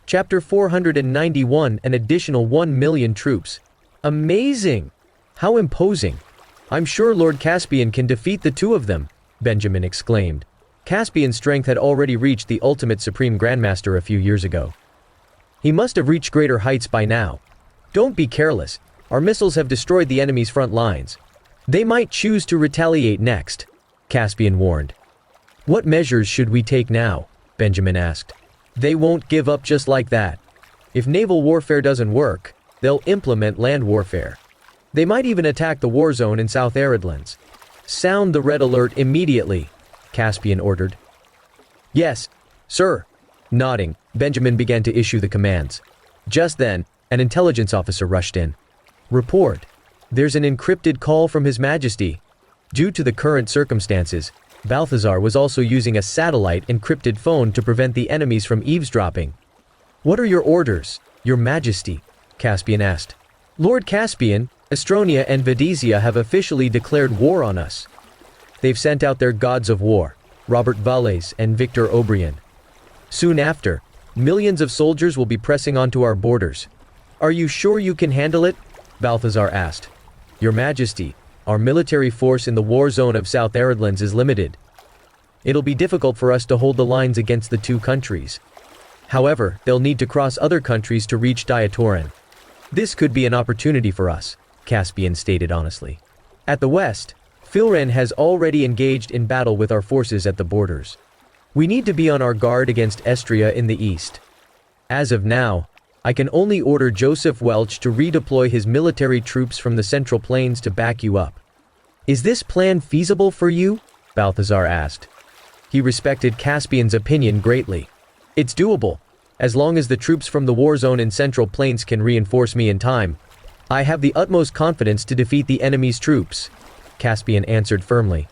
Chapter 491, an additional 1 million troops. Amazing! How imposing! I'm sure Lord Caspian can defeat the two of them, Benjamin exclaimed. Caspian's strength had already reached the ultimate Supreme Grandmaster a few years ago. He must have reached greater heights by now. Don't be careless. Our missiles have destroyed the enemy's front lines. They might choose to retaliate next, Caspian warned. What measures should we take now? Benjamin asked. They won't give up just like that. If naval warfare doesn't work, they'll implement land warfare. They might even attack the war zone in South Aridlands. Sound the red alert immediately, Caspian ordered. Yes, sir. Nodding, Benjamin began to issue the commands. Just then, an intelligence officer rushed in. Report. There's an encrypted call from His Majesty. Due to the current circumstances, Balthazar was also using a satellite encrypted phone to prevent the enemies from eavesdropping. What are your orders, Your Majesty? Caspian asked. Lord Caspian, Astronia and Vadesia have officially declared war on us. They've sent out their gods of war, Robert Valles and Victor O'Brien. Soon after, millions of soldiers will be pressing onto our borders. Are you sure you can handle it? Balthazar asked. Your Majesty, our military force in the war zone of South Aridlands is limited. It'll be difficult for us to hold the lines against the two countries. However, they'll need to cross other countries to reach Diatoran. This could be an opportunity for us, Caspian stated honestly. At the west, Filren has already engaged in battle with our forces at the borders. We need to be on our guard against Estria in the east. As of now, I can only order Joseph Welch to redeploy his military troops from the Central Plains to back you up. Is this plan feasible for you? Balthazar asked. He respected Caspian's opinion greatly. It's doable, as long as the troops from the war zone in Central Plains can reinforce me in time. I have the utmost confidence to defeat the enemy's troops, Caspian answered firmly.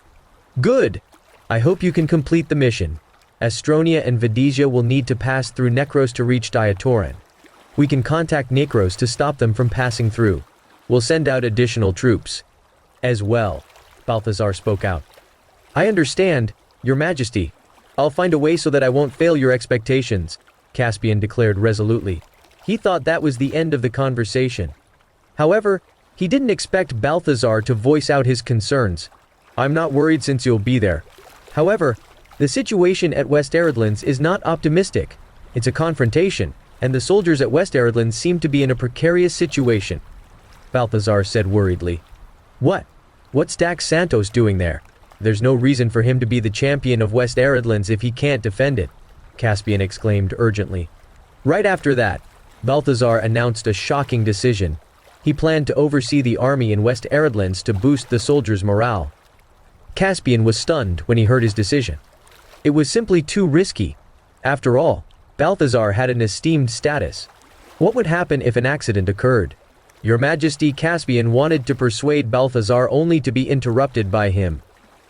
Good! I hope you can complete the mission. Astronia and Vadesia will need to pass through Necros to reach Diatoran. We can contact Necros to stop them from passing through. We'll send out additional troops. As well, Balthazar spoke out. I understand, Your Majesty. I'll find a way so that I won't fail your expectations, Caspian declared resolutely. He thought that was the end of the conversation. However, he didn't expect Balthazar to voice out his concerns. I'm not worried since you'll be there. However, the situation at West Aridlands is not optimistic. It's a confrontation, and the soldiers at West Aridlands seem to be in a precarious situation, Balthazar said worriedly. What's Dax Santos doing there? There's no reason for him to be the champion of West Aridlands if he can't defend it, Caspian exclaimed urgently. Right after that, Balthazar announced a shocking decision. He planned to oversee the army in West Aridlands to boost the soldiers' morale. Caspian was stunned when he heard his decision. It was simply too risky. After all, Balthazar had an esteemed status. What would happen if an accident occurred? Your Majesty, Caspian wanted to persuade Balthazar only to be interrupted by him.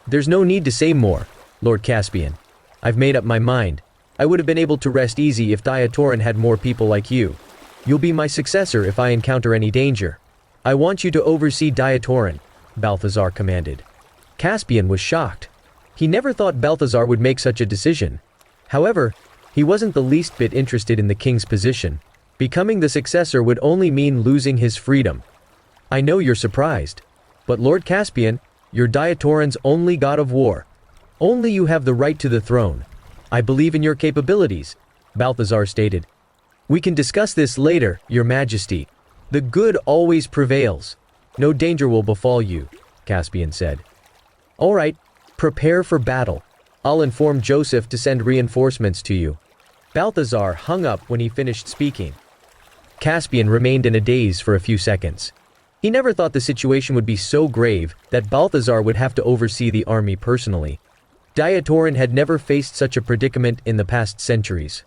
There's no need to say more, Lord Caspian. I've made up my mind. I would have been able to rest easy if Diatoran had more people like you. You'll be my successor if I encounter any danger. I want you to oversee Diatoran, Balthazar commanded. Caspian was shocked. He never thought Balthazar would make such a decision. However, he wasn't the least bit interested in the king's position. Becoming the successor would only mean losing his freedom. I know you're surprised, but Lord Caspian, you're Diatoran's only god of war. Only you have the right to the throne. I believe in your capabilities, Balthazar stated. We can discuss this later, Your Majesty. The good always prevails. No danger will befall you, Caspian said. All right, prepare for battle. I'll inform Joseph to send reinforcements to you. Balthazar hung up when he finished speaking. Caspian remained in a daze for a few seconds. He never thought the situation would be so grave that Balthazar would have to oversee the army personally. Diatoran had never faced such a predicament in the past centuries.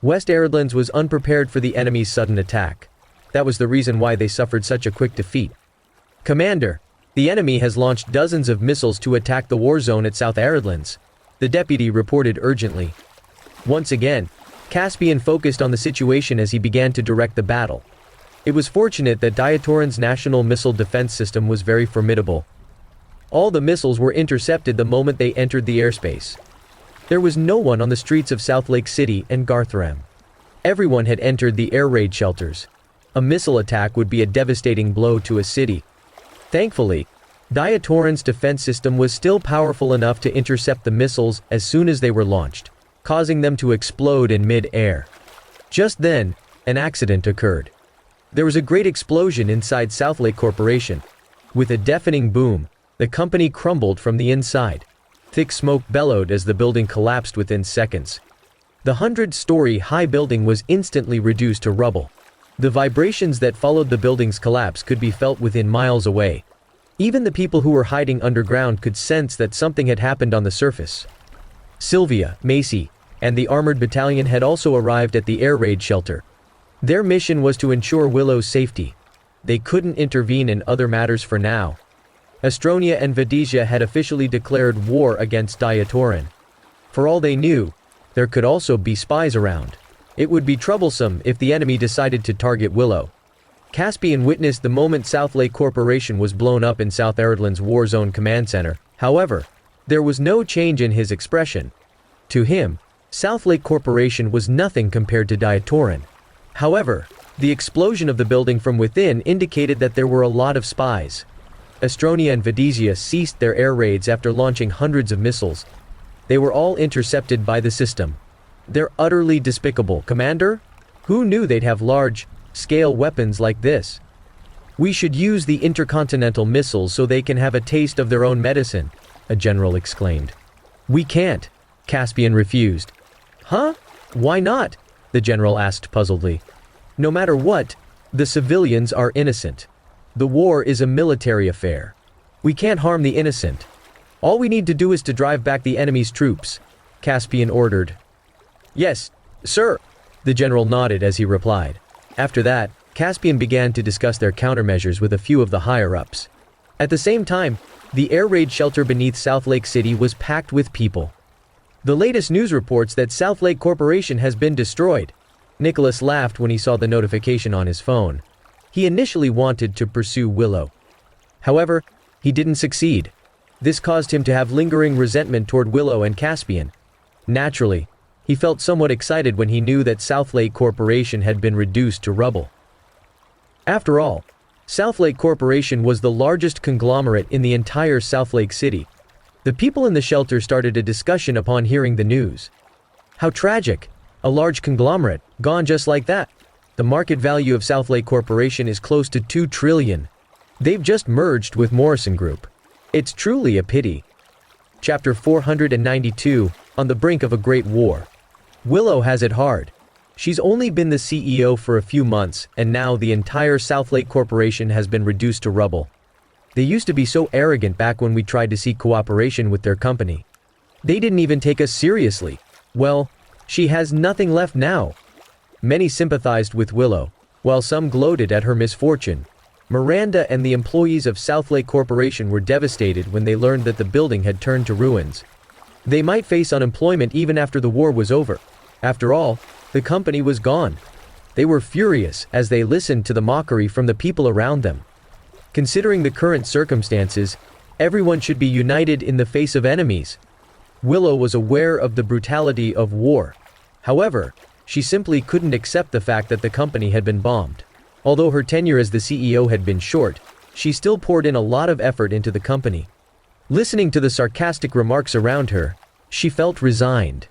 West Aridlands was unprepared for the enemy's sudden attack. That was the reason why they suffered such a quick defeat. Commander, the enemy has launched dozens of missiles to attack the war zone at South Aridlands, the deputy reported urgently. Once again, Caspian focused on the situation as he began to direct the battle. It was fortunate that Diatoran's national missile defense system was very formidable. All the missiles were intercepted the moment they entered the airspace. There was no one on the streets of South Lake City and Garthram. Everyone had entered the air raid shelters. A missile attack would be a devastating blow to a city. Thankfully, Diatoran's defense system was still powerful enough to intercept the missiles as soon as they were launched, causing them to explode in mid-air. Just then, an accident occurred. There was a great explosion inside Southlake Corporation. With a deafening boom, the company crumbled from the inside. Thick smoke bellowed as the building collapsed within seconds. The 100-story high building was instantly reduced to rubble. The vibrations that followed the building's collapse could be felt within miles away. Even the people who were hiding underground could sense that something had happened on the surface. Sylvia, Macy, and the armored battalion had also arrived at the air raid shelter. Their mission was to ensure Willow's safety. They couldn't intervene in other matters for now. Astronia and Vadesia had officially declared war against Diatoran. For all they knew, there could also be spies around. It would be troublesome if the enemy decided to target Willow. Caspian witnessed the moment Southlake Corporation was blown up in West Aridlands War Zone Command Center. However, there was no change in his expression. To him, Southlake Corporation was nothing compared to Diatoran. However, the explosion of the building from within indicated that there were a lot of spies. Astronia and Vadesia ceased their air raids after launching hundreds of missiles. They were all intercepted by the system. They're utterly despicable, Commander. Who knew they'd have large-scale weapons like this? We should use the intercontinental missiles so they can have a taste of their own medicine, a general exclaimed. We can't, Caspian refused. Huh? Why not? The general asked puzzledly. No matter what, the civilians are innocent. The war is a military affair. We can't harm the innocent. All we need to do is to drive back the enemy's troops, Caspian ordered. Yes, sir, the general nodded as he replied. After that, Caspian began to discuss their countermeasures with a few of the higher-ups. At the same time, the air raid shelter beneath Southlake City was packed with people. The latest news reports that Southlake Corporation has been destroyed. Nicholas laughed when he saw the notification on his phone. He initially wanted to pursue Willow. However, he didn't succeed. This caused him to have lingering resentment toward Willow and Caspian. Naturally, he felt somewhat excited when he knew that Southlake Corporation had been reduced to rubble. After all, Southlake Corporation was the largest conglomerate in the entire Southlake City. The people in the shelter started a discussion upon hearing the news. How tragic! A large conglomerate, gone just like that. The market value of Southlake Corporation is close to $2 trillion. They've just merged with Morrison Group. It's truly a pity. Chapter 492, On the Brink of a Great War. Willow has it hard. She's only been the CEO for a few months, and now the entire Southlake Corporation has been reduced to rubble. They used to be so arrogant back when we tried to seek cooperation with their company. They didn't even take us seriously. Well, she has nothing left now. Many sympathized with Willow, while some gloated at her misfortune. Miranda and the employees of Southlake Corporation were devastated when they learned that the building had turned to ruins. They might face unemployment even after the war was over. After all, the company was gone. They were furious as they listened to the mockery from the people around them. Considering the current circumstances, everyone should be united in the face of enemies. Willow was aware of the brutality of war. However, she simply couldn't accept the fact that the company had been bombed. Although her tenure as the CEO had been short, she still poured in a lot of effort into the company. Listening to the sarcastic remarks around her, she felt resigned.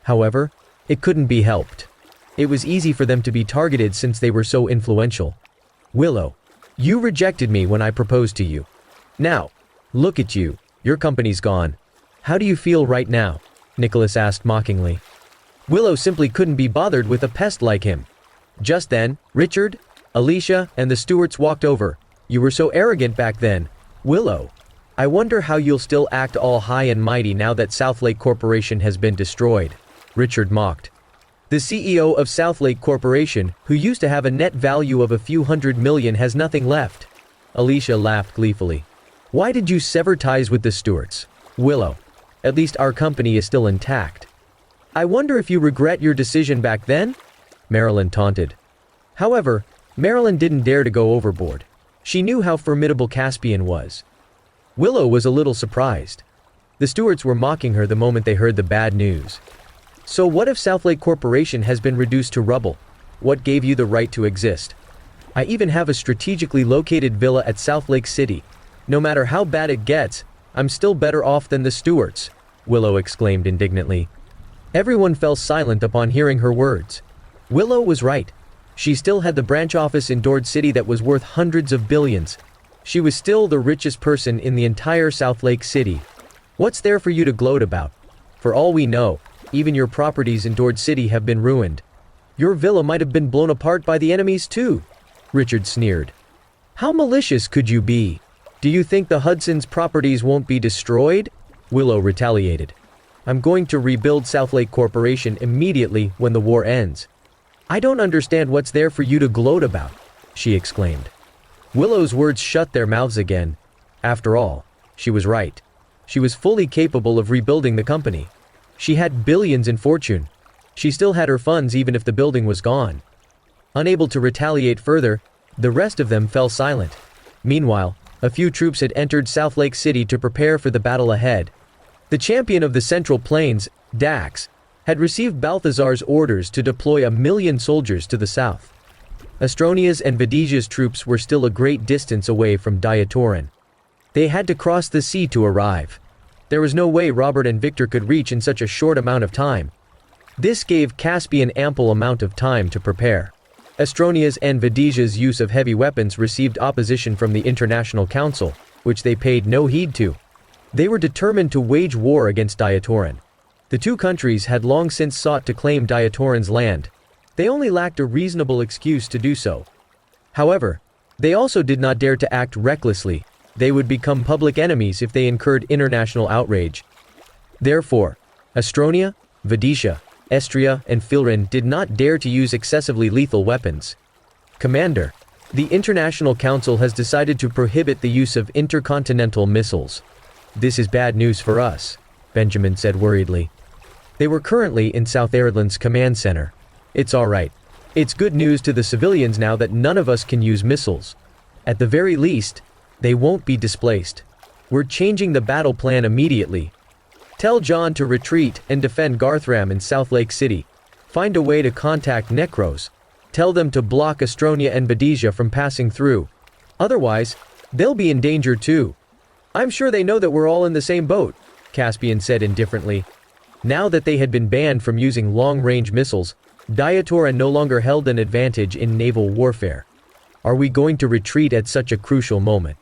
However, it couldn't be helped. It was easy for them to be targeted since they were so influential. Willow, you rejected me when I proposed to you. Now, look at you, your company's gone. How do you feel right now? Nicholas asked mockingly. Willow simply couldn't be bothered with a pest like him. Just then, Richard, Alicia, and the Stewarts walked over. You were so arrogant back then. Willow, I wonder how you'll still act all high and mighty now that Southlake Corporation has been destroyed. Richard mocked. The CEO of Southlake Corporation, who used to have a net value of a few $100 million, has nothing left. Alicia laughed gleefully. Why did you sever ties with the Stewarts? Willow, at least our company is still intact. I wonder if you regret your decision back then? Marilyn taunted. However, Marilyn didn't dare to go overboard. She knew how formidable Caspian was. Willow was a little surprised. The Stewarts were mocking her the moment they heard the bad news. So what if Southlake Corporation has been reduced to rubble? What gave you the right to exist? I even have a strategically located villa at Southlake City. No matter how bad it gets, I'm still better off than the Stewarts, Willow exclaimed indignantly. Everyone fell silent upon hearing her words. Willow was right. She still had the branch office in Dord City that was worth hundreds of billions. She was still the richest person in the entire Southlake City. What's there for you to gloat about? For all we know, even your properties in Dord City have been ruined. Your villa might have been blown apart by the enemies too, Richard sneered. How malicious could you be? Do you think the Hudson's properties won't be destroyed? Willow retaliated. I'm going to rebuild Southlake Corporation immediately when the war ends. I don't understand what's there for you to gloat about, she exclaimed. Willow's words shut their mouths again. After all, she was right. She was fully capable of rebuilding the company. She had billions in fortune. She still had her funds even if the building was gone. Unable to retaliate further, the rest of them fell silent. Meanwhile, a few troops had entered Southlake City to prepare for the battle ahead. The champion of the Central Plains, Dax, had received Balthazar's orders to deploy 1,000,000 soldiers to the south. Astronia's and Vadesia's troops were still a great distance away from Diatoran. They had to cross the sea to arrive. There was no way Robert and Victor could reach in such a short amount of time. This gave Caspian ample amount of time to prepare. Astronia's and Vadesia's use of heavy weapons received opposition from the International Council, which they paid no heed to. They were determined to wage war against Diatoran. The two countries had long since sought to claim Diatoran's land. They only lacked a reasonable excuse to do so. However, they also did not dare to act recklessly. They would become public enemies if they incurred international outrage. Therefore, Astronia, Vadesia, Estria, and Filrin did not dare to use excessively lethal weapons. Commander, the International Council has decided to prohibit the use of intercontinental missiles. This is bad news for us, Benjamin said worriedly. They were currently in West Aridlands command center. It's alright. It's good news to the civilians now that none of us can use missiles. At the very least, they won't be displaced. We're changing the battle plan immediately. Tell John to retreat and defend Garthram in Southlake City. Find a way to contact Necros. Tell them to block Astronia and Vadesia from passing through. Otherwise, they'll be in danger too. I'm sure they know that we're all in the same boat, Caspian said indifferently. Now that they had been banned from using long-range missiles, Diatoran no longer held an advantage in naval warfare. Are we going to retreat at such a crucial moment?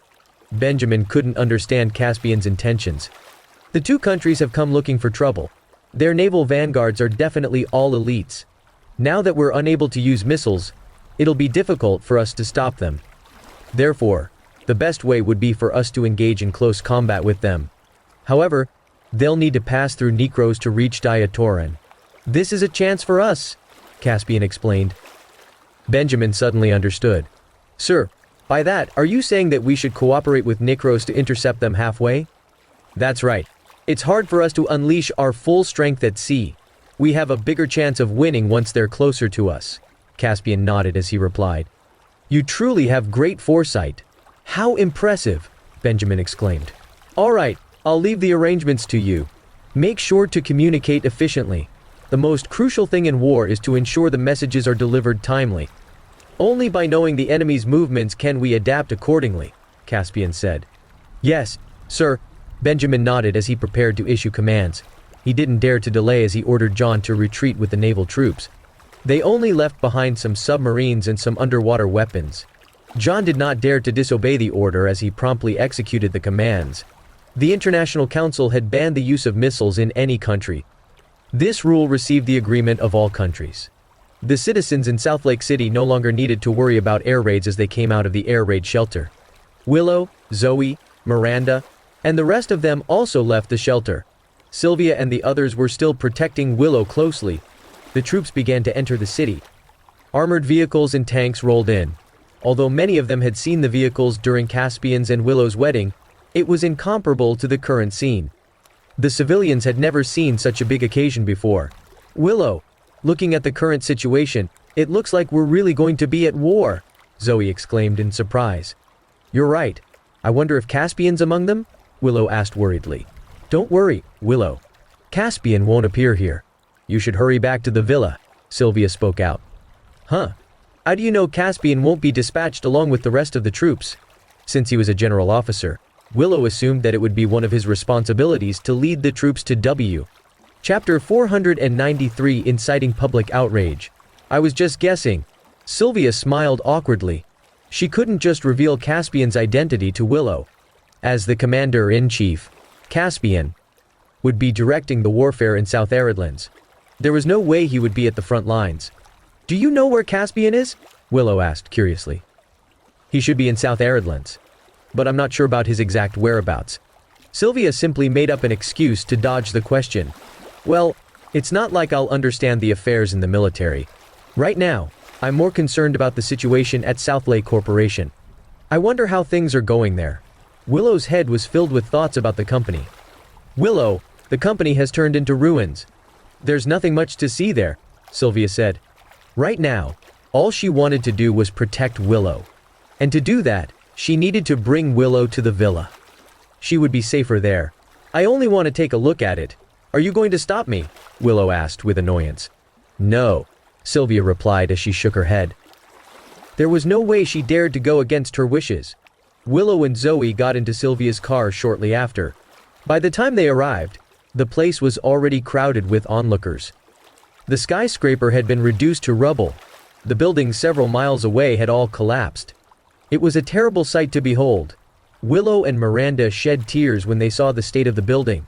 Benjamin couldn't understand Caspian's intentions. The two countries have come looking for trouble. Their naval vanguards are definitely all elites. Now that we're unable to use missiles, it'll be difficult for us to stop them. Therefore, the best way would be for us to engage in close combat with them. However, they'll need to pass through Necros to reach Diatoran. This is a chance for us, Caspian explained. Benjamin suddenly understood. Sir, by that, are you saying that we should cooperate with Necros to intercept them halfway? That's right. It's hard for us to unleash our full strength at sea. We have a bigger chance of winning once they're closer to us. Caspian nodded as he replied. You truly have great foresight. How impressive, Benjamin exclaimed. All right, I'll leave the arrangements to you. Make sure to communicate efficiently. The most crucial thing in war is to ensure the messages are delivered timely. Only by knowing the enemy's movements can we adapt accordingly, Caspian said. Yes, sir, Benjamin nodded as he prepared to issue commands. He didn't dare to delay as he ordered John to retreat with the naval troops. They only left behind some submarines and some underwater weapons. John did not dare to disobey the order as he promptly executed the commands. The International Council had banned the use of missiles in any country. This rule received the agreement of all countries. The citizens in Southlake City no longer needed to worry about air raids as they came out of the air raid shelter. Willow, Zoe, Miranda, and the rest of them also left the shelter. Sylvia and the others were still protecting Willow closely. The troops began to enter the city. Armored vehicles and tanks rolled in. Although many of them had seen the vehicles during Caspian's and Willow's wedding, it was incomparable to the current scene. The civilians had never seen such a big occasion before. Willow, looking at the current situation, it looks like we're really going to be at war, Zoe exclaimed in surprise. You're right. I wonder if Caspian's among them? Willow asked worriedly. Don't worry, Willow. Caspian won't appear here. You should hurry back to the villa, Sylvia spoke out. Huh? How do you know Caspian won't be dispatched along with the rest of the troops? Since he was a general officer, Willow assumed that it would be one of his responsibilities to lead the troops to W. Chapter 493 Inciting Public Outrage. I was just guessing. Sylvia smiled awkwardly. She couldn't just reveal Caspian's identity to Willow. As the commander-in-chief, Caspian would be directing the warfare in South Aridlands. There was no way he would be at the front lines. Do you know where Caspian is? Willow asked curiously. He should be in South Aridlands, but I'm not sure about his exact whereabouts. Sylvia simply made up an excuse to dodge the question. Well, it's not like I'll understand the affairs in the military. Right now, I'm more concerned about the situation at Southlake Corporation. I wonder how things are going there. Willow's head was filled with thoughts about the company. Willow, the company has turned into ruins. There's nothing much to see there, Sylvia said. Right now, all she wanted to do was protect Willow. And to do that, she needed to bring Willow to the villa. She would be safer there. I only want to take a look at it. Are you going to stop me? Willow asked with annoyance. No, Sylvia replied as she shook her head. There was no way she dared to go against her wishes. Willow and Zoe got into Sylvia's car shortly after. By the time they arrived, the place was already crowded with onlookers. The skyscraper had been reduced to rubble. The buildings several miles away had all collapsed. It was a terrible sight to behold. Willow and Miranda shed tears when they saw the state of the building.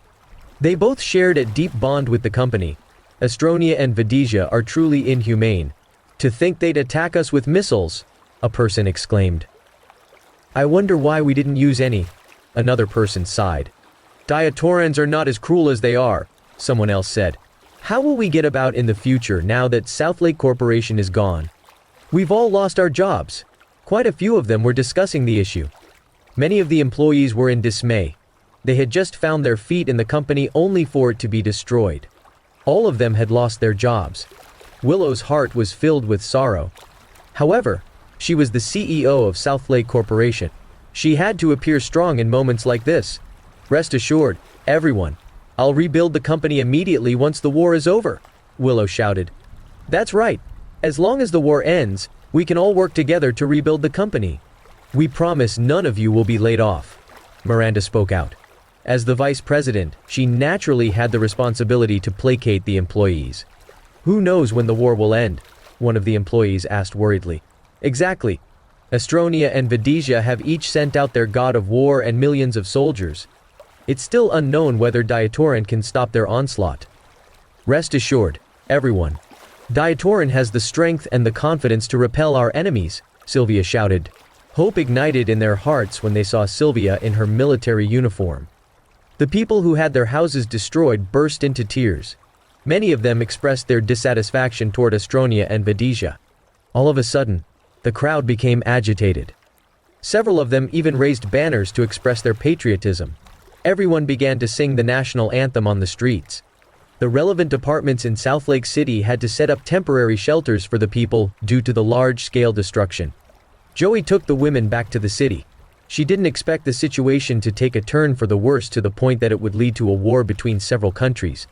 They both shared a deep bond with the company. Astronia and Vadesia are truly inhumane. To think they'd attack us with missiles, a person exclaimed. I wonder why we didn't use any, another person sighed. Diatorans are not as cruel as they are, someone else said. How will we get about in the future now that Southlake Corporation is gone? We've all lost our jobs. Quite a few of them were discussing the issue. Many of the employees were in dismay. They had just found their feet in the company only for it to be destroyed. All of them had lost their jobs. Willow's heart was filled with sorrow. However, she was the CEO of Southlake Corporation. She had to appear strong in moments like this. Rest assured, everyone, I'll rebuild the company immediately once the war is over, Willow shouted. That's right. As long as the war ends, we can all work together to rebuild the company. We promise none of you will be laid off, Miranda spoke out. As the vice president, she naturally had the responsibility to placate the employees. Who knows when the war will end? One of the employees asked worriedly. Exactly. Astronia and Vadesia have each sent out their god of war and millions of soldiers. It's still unknown whether Diatoran can stop their onslaught. Rest assured, everyone. Diatoran has the strength and the confidence to repel our enemies, Sylvia shouted. Hope ignited in their hearts when they saw Sylvia in her military uniform. The people who had their houses destroyed burst into tears. Many of them expressed their dissatisfaction toward Astronia and Vadesia. All of a sudden, the crowd became agitated. Several of them even raised banners to express their patriotism. Everyone began to sing the national anthem on the streets. The relevant departments in Southlake City had to set up temporary shelters for the people due to the large-scale destruction. Joey took the women back to the city. She didn't expect the situation to take a turn for the worse to the point that it would lead to a war between several countries.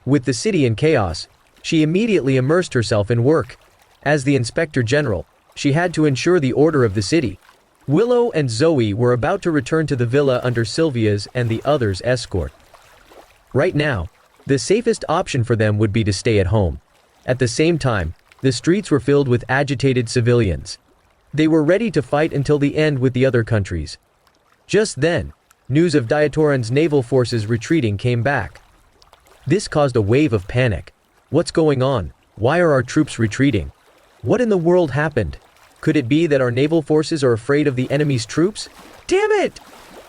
With the city in chaos, she immediately immersed herself in work. As the Inspector General, she had to ensure the order of the city. Willow and Zoe were about to return to the villa under Sylvia's and the others' escort. Right now, the safest option for them would be to stay at home. At the same time, the streets were filled with agitated civilians. They were ready to fight until the end with the other countries. Just then, news of Diatoran's naval forces retreating came back. This caused a wave of panic. What's going on? Why are our troops retreating? What in the world happened? Could it be that our naval forces are afraid of the enemy's troops? Damn it!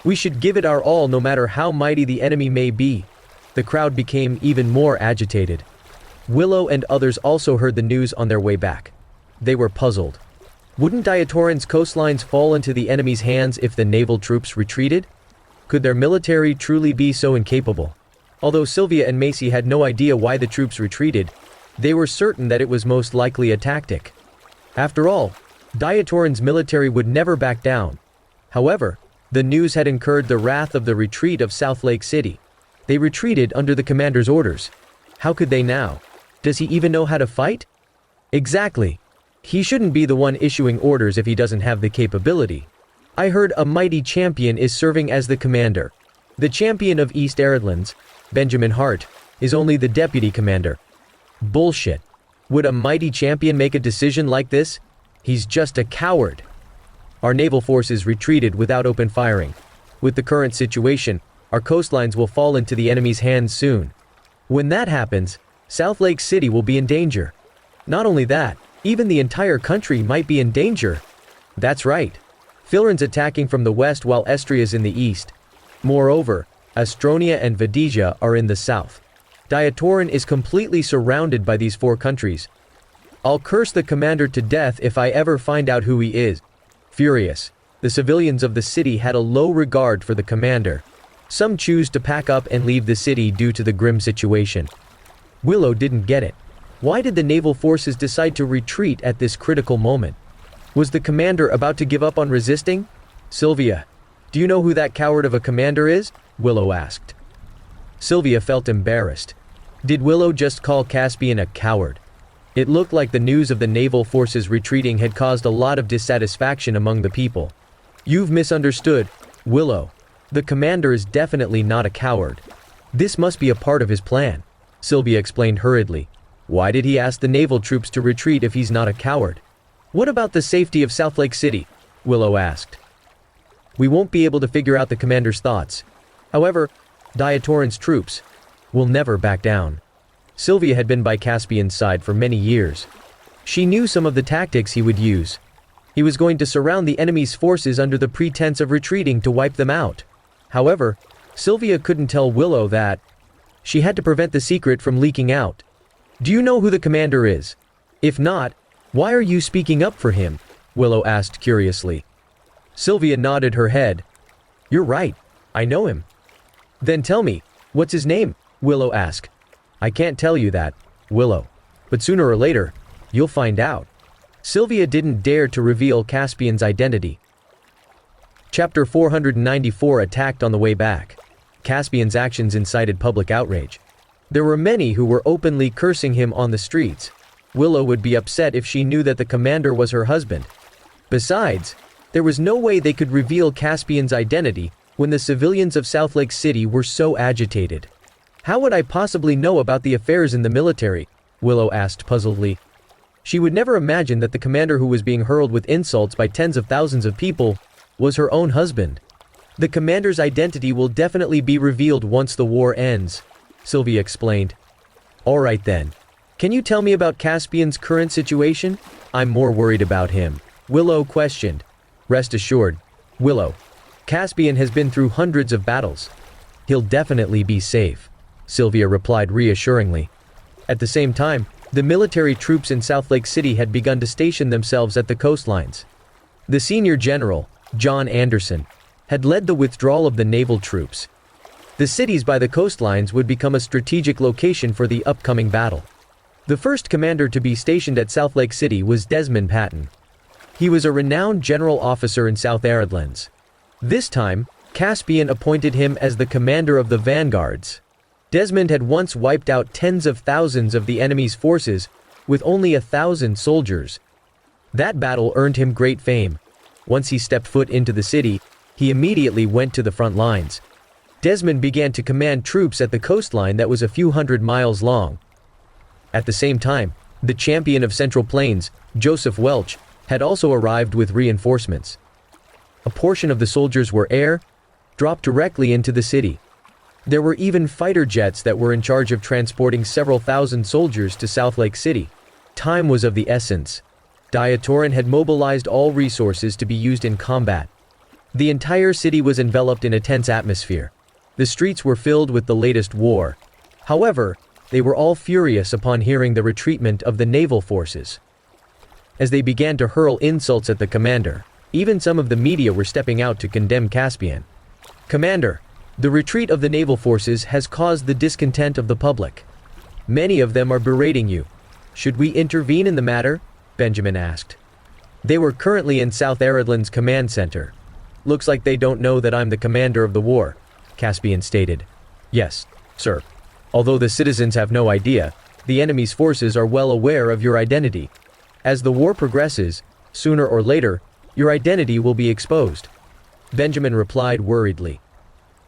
We should give it our all no matter how mighty the enemy may be. The crowd became even more agitated. Willow and others also heard the news on their way back. They were puzzled. Wouldn't Diatoran's coastlines fall into the enemy's hands if the naval troops retreated? Could their military truly be so incapable? Although Sylvia and Macy had no idea why the troops retreated, they were certain that it was most likely a tactic. After all, Diatoran's military would never back down. However, the news had incurred the wrath of the retreat of Southlake City. They retreated under the commander's orders. How could they now? Does he even know how to fight? Exactly. He shouldn't be the one issuing orders if he doesn't have the capability. I heard a mighty champion is serving as the commander. The champion of East Aridlands, Benjamin Hart, is only the deputy commander. Bullshit. Would a mighty champion make a decision like this? He's just a coward. Our naval forces retreated without open firing. With the current situation, our coastlines will fall into the enemy's hands soon. When that happens, South Lake City will be in danger. Not only that, even the entire country might be in danger. That's right. Philron's attacking from the west while Estria's in the east. Moreover, Astronia and Vadesia are in the south. Diatoran is completely surrounded by these 4 countries. I'll curse the commander to death if I ever find out who he is. Furious, the civilians of the city had a low regard for the commander. Some choose to pack up and leave the city due to the grim situation. Willow didn't get it. Why did the naval forces decide to retreat at this critical moment? Was the commander about to give up on resisting? Sylvia, do you know who that coward of a commander is? Willow asked. Sylvia felt embarrassed. Did Willow just call Caspian a coward? It looked like the news of the naval forces retreating had caused a lot of dissatisfaction among the people. You've misunderstood, Willow. The commander is definitely not a coward. This must be a part of his plan, Sylvia explained hurriedly. Why did he ask the naval troops to retreat if he's not a coward? What about the safety of South Lake City? Willow asked. We won't be able to figure out the commander's thoughts. However, Diatoran's troops will never back down. Sylvia had been by Caspian's side for many years. She knew some of the tactics he would use. He was going to surround the enemy's forces under the pretense of retreating to wipe them out. However, Sylvia couldn't tell Willow that. She had to prevent the secret from leaking out. Do you know who the commander is? If not, why are you speaking up for him? Willow asked curiously. Sylvia nodded her head. You're right, I know him. Then tell me, what's his name? Willow asked. I can't tell you that, Willow. But sooner or later, you'll find out. Sylvia didn't dare to reveal Caspian's identity. Chapter 494 attacked on the way back. Caspian's actions incited public outrage. There were many who were openly cursing him on the streets. Willow would be upset if she knew that the commander was her husband. Besides, there was no way they could reveal Caspian's identity when the civilians of South Lake City were so agitated. How would I possibly know about the affairs in the military? Willow asked puzzledly. She would never imagine that the commander who was being hurled with insults by tens of thousands of people was her own husband. The commander's identity will definitely be revealed once the war ends, Sylvia explained. All right then. Can you tell me about Caspian's current situation? I'm more worried about him, Willow questioned. Rest assured, Willow. Caspian has been through hundreds of battles. He'll definitely be safe, Sylvia replied reassuringly. At the same time, the military troops in South Lake City had begun to station themselves at the coastlines. The senior general, John Anderson, had led the withdrawal of the naval troops. The cities by the coastlines would become a strategic location for the upcoming battle. The first commander to be stationed at South Lake City was Desmond Patton. He was a renowned general officer in South Aridlands. This time, Caspian appointed him as the commander of the vanguards. Desmond had once wiped out tens of thousands of the enemy's forces with only 1,000 soldiers. That battle earned him great fame. Once he stepped foot into the city, he immediately went to the front lines. Desmond began to command troops at the coastline that was a few hundred miles long. At the same time, the champion of Central Plains, Joseph Welch, had also arrived with reinforcements. A portion of the soldiers were dropped directly into the city. There were even fighter jets that were in charge of transporting several thousand soldiers to South Lake City. Time was of the essence. Diatoran had mobilized all resources to be used in combat. The entire city was enveloped in a tense atmosphere. The streets were filled with the latest war. However, they were all furious upon hearing the retreatment of the naval forces. As they began to hurl insults at the commander, even some of the media were stepping out to condemn Caspian. Commander, the retreat of the naval forces has caused the discontent of the public. Many of them are berating you. Should we intervene in the matter? Benjamin asked. They were currently in South Aridlands command center. Looks like they don't know that I'm the commander of the war, Caspian stated. Yes, sir. Although the citizens have no idea, The enemy's forces are well aware of your identity. As the war progresses, sooner or later, your identity will be exposed. Benjamin replied worriedly.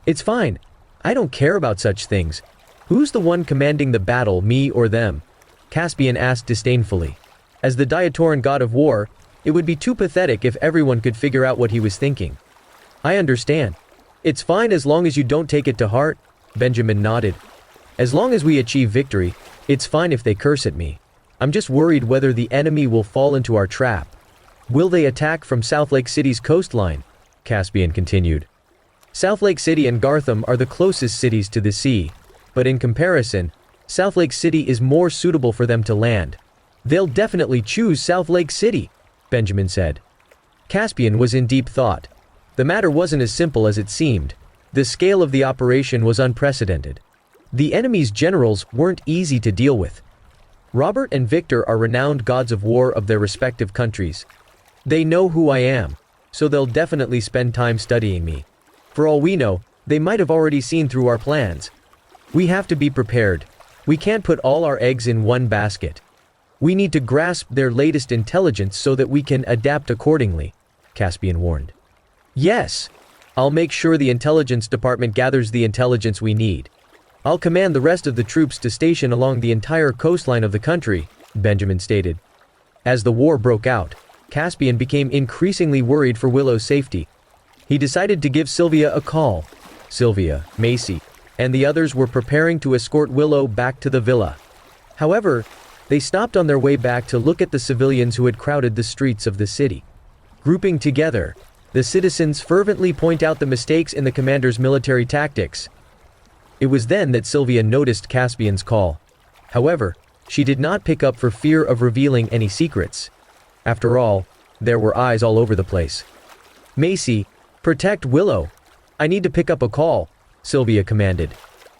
It's fine. I don't care about such things. Who's the one commanding the battle, me or them? Caspian asked disdainfully. As the Diatoran god of war, it would be too pathetic if everyone could figure out what he was thinking. I understand. It's fine as long as you don't take it to heart, Benjamin nodded. As long as we achieve victory, it's fine if they curse at me. I'm just worried whether the enemy will fall into our trap. Will they attack from South Lake City's coastline? Caspian continued. South Lake City and Gartham are the closest cities to the sea, but in comparison, South Lake City is more suitable for them to land. They'll definitely choose South Lake City, Benjamin said. Caspian was in deep thought. The matter wasn't as simple as it seemed. The scale of the operation was unprecedented. The enemy's generals weren't easy to deal with. Robert and Victor are renowned gods of war of their respective countries. They know who I am, so they'll definitely spend time studying me. For all we know, they might have already seen through our plans. We have to be prepared. We can't put all our eggs in one basket. We need to grasp their latest intelligence so that we can adapt accordingly, Caspian warned. Yes, I'll make sure the intelligence department gathers the intelligence we need. I'll command the rest of the troops to station along the entire coastline of the country, Benjamin stated. As the war broke out, Caspian became increasingly worried for Willow's safety. He decided to give Sylvia a call. Sylvia, Macy, and the others were preparing to escort Willow back to the villa. However, they stopped on their way back to look at the civilians who had crowded the streets of the city. Grouping together, the citizens fervently point out the mistakes in the commander's military tactics. It was then that Sylvia noticed Caspian's call. However, she did not pick up for fear of revealing any secrets. After all, there were eyes all over the place. Macy, protect Willow. I need to pick up a call, Sylvia commanded.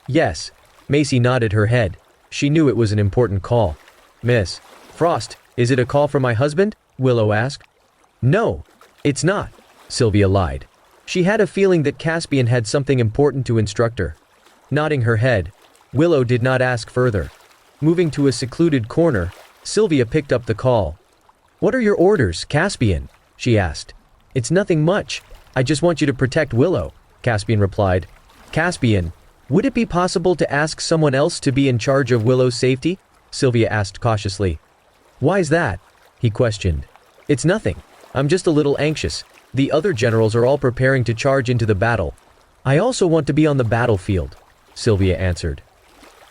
Yes, Macy nodded her head. She knew it was an important call. Miss Frost, is it a call from my husband? Willow asked. No, it's not, Sylvia lied. She had a feeling that Caspian had something important to instruct her. Nodding her head, Willow did not ask further. Moving to a secluded corner, Sylvia picked up the call. What are your orders, Caspian? She asked. It's nothing much. I just want you to protect Willow, Caspian replied. Caspian, would it be possible to ask someone else to be in charge of Willow's safety? Sylvia asked cautiously. Why's that? He questioned. It's nothing. I'm just a little anxious. The other generals are all preparing to charge into the battle. I also want to be on the battlefield, Sylvia answered.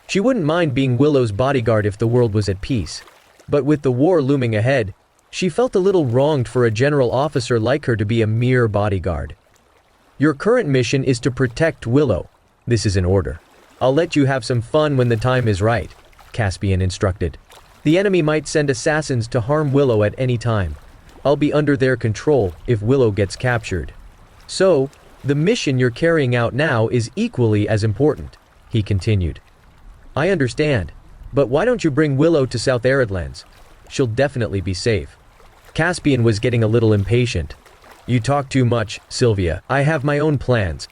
She wouldn't mind being Willow's bodyguard if the world was at peace. But with the war looming ahead, she felt a little wronged for a general officer like her to be a mere bodyguard. Your current mission is to protect Willow. This is an order. I'll let you have some fun when the time is right, Caspian instructed. The enemy might send assassins to harm Willow at any time. I'll be under their control if Willow gets captured. So, the mission you're carrying out now is equally as important, he continued. I understand, but why don't you bring Willow to South Aridlands? She'll definitely be safe. Caspian was getting a little impatient. You talk too much, Sylvia. I have my own plans.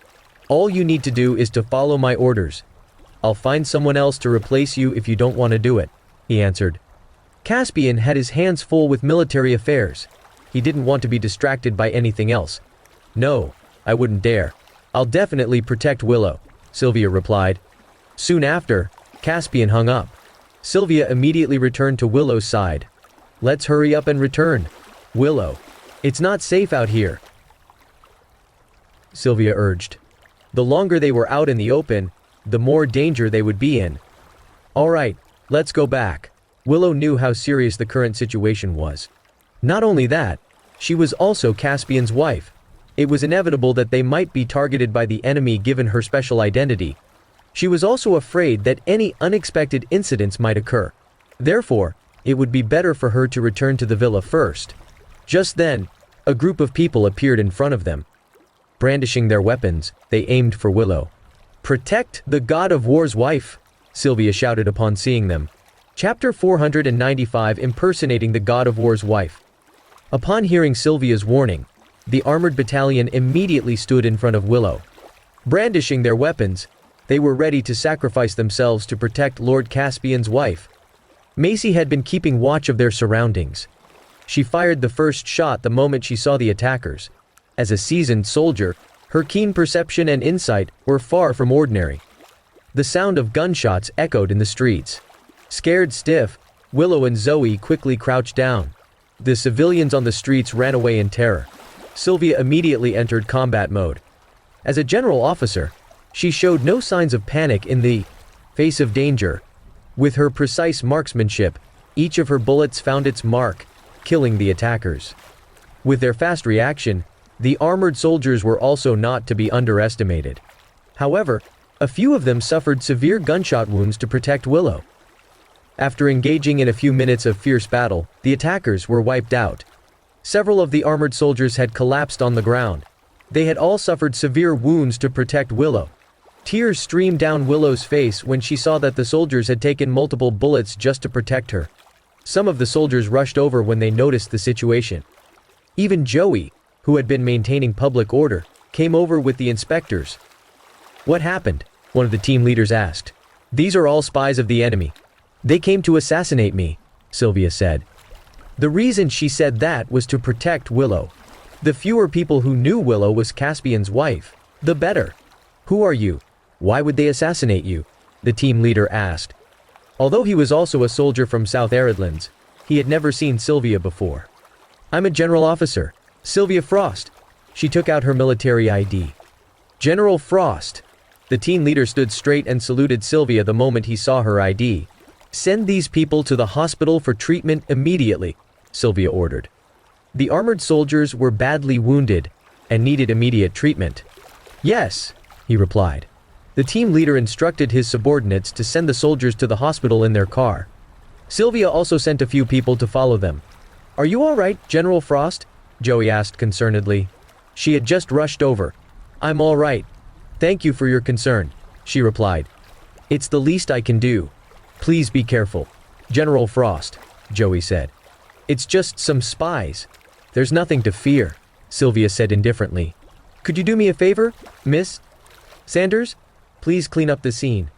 All you need to do is to follow my orders. I'll find someone else to replace you if you don't want to do it, he answered. Caspian had his hands full with military affairs. He didn't want to be distracted by anything else. No, I wouldn't dare. I'll definitely protect Willow, Sylvia replied. Soon after, Caspian hung up. Sylvia immediately returned to Willow's side. Let's hurry up and return. Willow, it's not safe out here, Sylvia urged. The longer they were out in the open, the more danger they would be in. All right, let's go back. Willow knew how serious the current situation was. Not only that, she was also Caspian's wife. It was inevitable that they might be targeted by the enemy given her special identity. She was also afraid that any unexpected incidents might occur. Therefore, it would be better for her to return to the villa first. Just then, a group of people appeared in front of them. Brandishing their weapons, they aimed for Willow. Protect the god of war's wife, Sylvia shouted upon seeing them. Chapter 495 Impersonating the God of War's Wife. Upon hearing Sylvia's warning, the armored battalion immediately stood in front of Willow. Brandishing their weapons, they were ready to sacrifice themselves to protect Lord Caspian's wife, Macy had been keeping watch of their surroundings. She fired the first shot the moment she saw the attackers. As a seasoned soldier, her keen perception and insight were far from ordinary. The sound of gunshots echoed in the streets. Scared stiff, Willow and Zoe quickly crouched down. The civilians on the streets ran away in terror. Sylvia immediately entered combat mode. As a general officer, she showed no signs of panic in the face of danger. With her precise marksmanship, each of her bullets found its mark, killing the attackers. With their fast reaction, the armored soldiers were also not to be underestimated. However, a few of them suffered severe gunshot wounds to protect Willow. After engaging in a few minutes of fierce battle, the attackers were wiped out. Several of the armored soldiers had collapsed on the ground. They had all suffered severe wounds to protect Willow. Tears streamed down Willow's face when she saw that the soldiers had taken multiple bullets just to protect her. Some of the soldiers rushed over when they noticed the situation. Even Joey, who had been maintaining public order, came over with the inspectors. "What happened?" one of the team leaders asked. "These are all spies of the enemy. They came to assassinate me," Sylvia said. The reason she said that was to protect Willow. The fewer people who knew Willow was Caspian's wife, the better. "Who are you? Why would they assassinate you?" the team leader asked. Although he was also a soldier from South Aridlands, he had never seen Sylvia before. "I'm a general officer, Sylvia Frost." She took out her military ID. "General Frost." The team leader stood straight and saluted Sylvia the moment he saw her ID. "Send these people to the hospital for treatment immediately," Sylvia ordered. The armored soldiers were badly wounded and needed immediate treatment. "Yes," he replied. The team leader instructed his subordinates to send the soldiers to the hospital in their car. Sylvia also sent a few people to follow them. "Are you all right, General Frost?" Joey asked concernedly. She had just rushed over. "I'm all right. Thank you for your concern," she replied. "It's the least I can do. Please be careful, General Frost," Joey said. "It's just some spies. There's nothing to fear," Sylvia said indifferently. "Could you do me a favor, Miss Sanders? Please clean up the scene."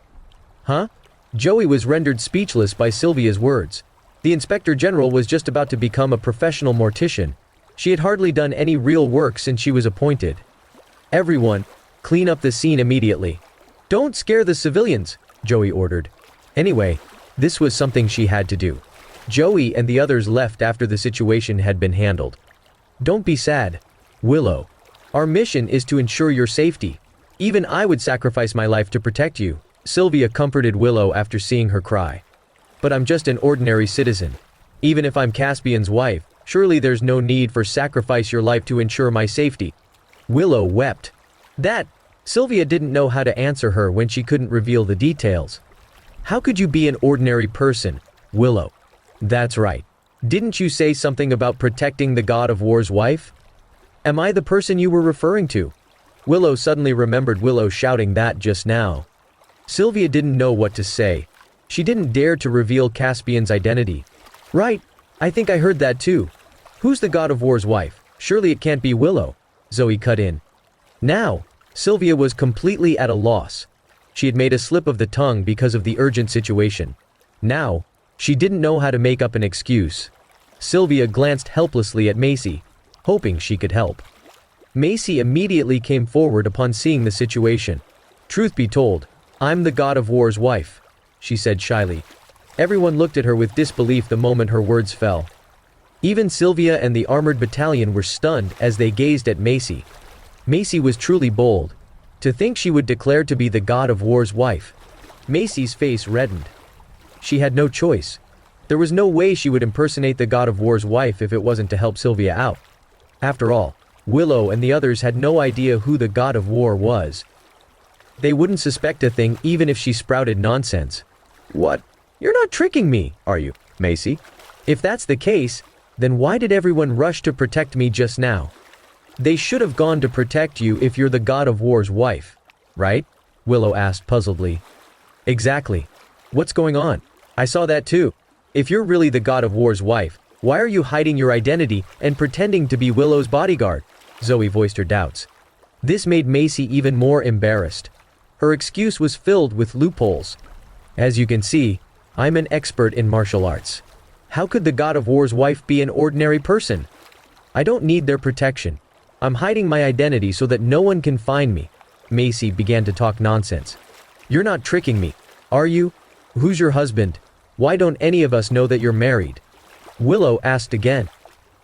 "Huh?" Joey was rendered speechless by Sylvia's words. The Inspector General was just about to become a professional mortician. She had hardly done any real work since she was appointed. "Everyone, clean up the scene immediately. Don't scare the civilians," Joey ordered. Anyway, this was something she had to do. Joey and the others left after the situation had been handled. "Don't be sad, Willow. Our mission is to ensure your safety. Even I would sacrifice my life to protect you," Sylvia comforted Willow after seeing her cry. "But I'm just an ordinary citizen. Even if I'm Caspian's wife, surely there's no need for sacrifice your life to ensure my safety." Willow wept. Sylvia didn't know how to answer her when she couldn't reveal the details. "How could you be an ordinary person, Willow?" "That's right. Didn't you say something about protecting the god of war's wife?" "Am I the person you were referring to?" Willow suddenly remembered Willow shouting that just now. Sylvia didn't know what to say. She didn't dare to reveal Caspian's identity. "Right, I think I heard that too. Who's the god of war's wife? Surely it can't be Willow," Zoe cut in. Now, Sylvia was completely at a loss. She had made a slip of the tongue because of the urgent situation. Now, she didn't know how to make up an excuse. Sylvia glanced helplessly at Macy, hoping she could help. Macy immediately came forward upon seeing the situation. "Truth be told, I'm the god of war's wife," she said shyly. Everyone looked at her with disbelief the moment her words fell. Even Sylvia and the armored battalion were stunned as they gazed at Macy. Macy was truly bold. To think she would declare to be the god of war's wife. Macy's face reddened. She had no choice. There was no way she would impersonate the god of war's wife if it wasn't to help Sylvia out. After all, Willow and the others had no idea who the god of war was. They wouldn't suspect a thing even if she sprouted nonsense. "What? You're not tricking me, are you, Macy? If that's the case, then why did everyone rush to protect me just now? They should have gone to protect you if you're the god of war's wife, right?" Willow asked puzzledly. "Exactly. What's going on? I saw that too. If you're really the god of war's wife, why are you hiding your identity and pretending to be Willow's bodyguard?" Zoe voiced her doubts. This made Macy even more embarrassed. Her excuse was filled with loopholes. As you can see, I'm an expert in martial arts. How could the god of war's wife be an ordinary person? I don't need their protection. I'm hiding my identity so that no one can find me. Macy began to talk nonsense. You're not tricking me, are you? Who's your husband? Why don't any of us know that you're married? Willow asked again.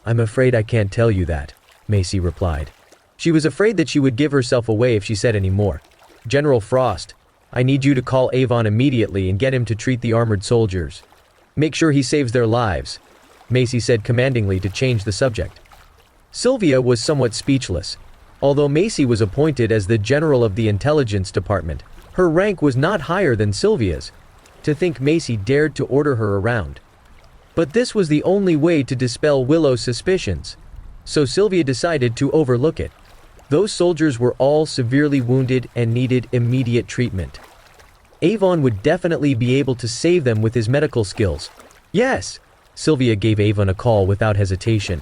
I'm afraid I can't tell you that, Macy replied. She was afraid that she would give herself away if she said any more. General Frost, I need you to call Avon immediately and get him to treat the armored soldiers. Make sure he saves their lives, Macy said commandingly to change the subject. Sylvia was somewhat speechless. Although Macy was appointed as the general of the intelligence department, her rank was not higher than Sylvia's. To think Macy dared to order her around. But this was the only way to dispel Willow's suspicions. So Sylvia decided to overlook it. Those soldiers were all severely wounded and needed immediate treatment. Avon would definitely be able to save them with his medical skills. Yes! Sylvia gave Avon a call without hesitation.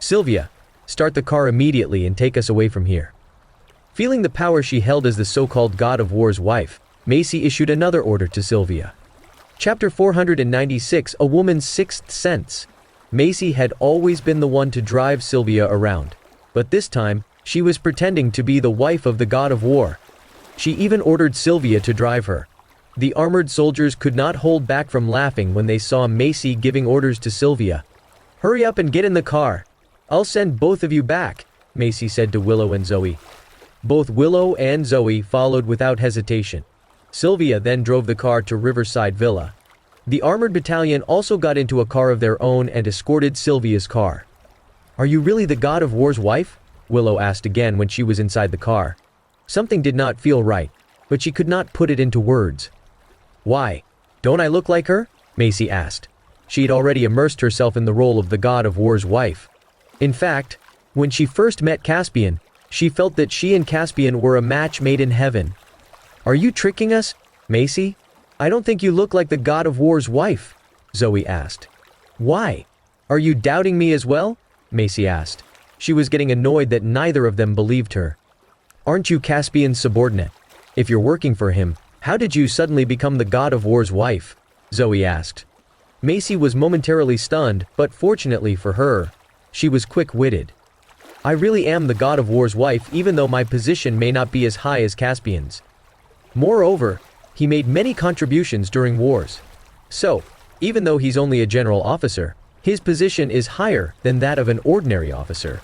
Sylvia, start the car immediately and take us away from here. Feeling the power she held as the so-called god of war's wife, Macy issued another order to Sylvia. Chapter 496, A Woman's Sixth Sense. Macy had always been the one to drive Sylvia around, but this time, she was pretending to be the wife of the god of war. She even ordered Sylvia to drive her. The armored soldiers could not hold back from laughing when they saw Macy giving orders to Sylvia. Hurry up and get in the car. I'll send both of you back, Macy said to Willow and Zoe. Both Willow and Zoe followed without hesitation. Sylvia then drove the car to Riverside Villa. The armored battalion also got into a car of their own and escorted Sylvia's car. Are you really the god of war's wife? Willow asked again when she was inside the car. Something did not feel right, but she could not put it into words. Why? Don't I look like her? Macy asked. She had already immersed herself in the role of the god of war's wife. In fact, when she first met Caspian, she felt that she and Caspian were a match made in heaven. Are you tricking us, Macy? I don't think you look like the god of war's wife, Zoe asked. Why? Are you doubting me as well? Macy asked. She was getting annoyed that neither of them believed her. Aren't you Caspian's subordinate? If you're working for him, how did you suddenly become the god of war's wife? Zoe asked. Macy was momentarily stunned, but fortunately for her, she was quick-witted. I really am the god of war's wife even though my position may not be as high as Caspian's. Moreover, he made many contributions during wars. So, even though he's only a general officer, his position is higher than that of an ordinary officer.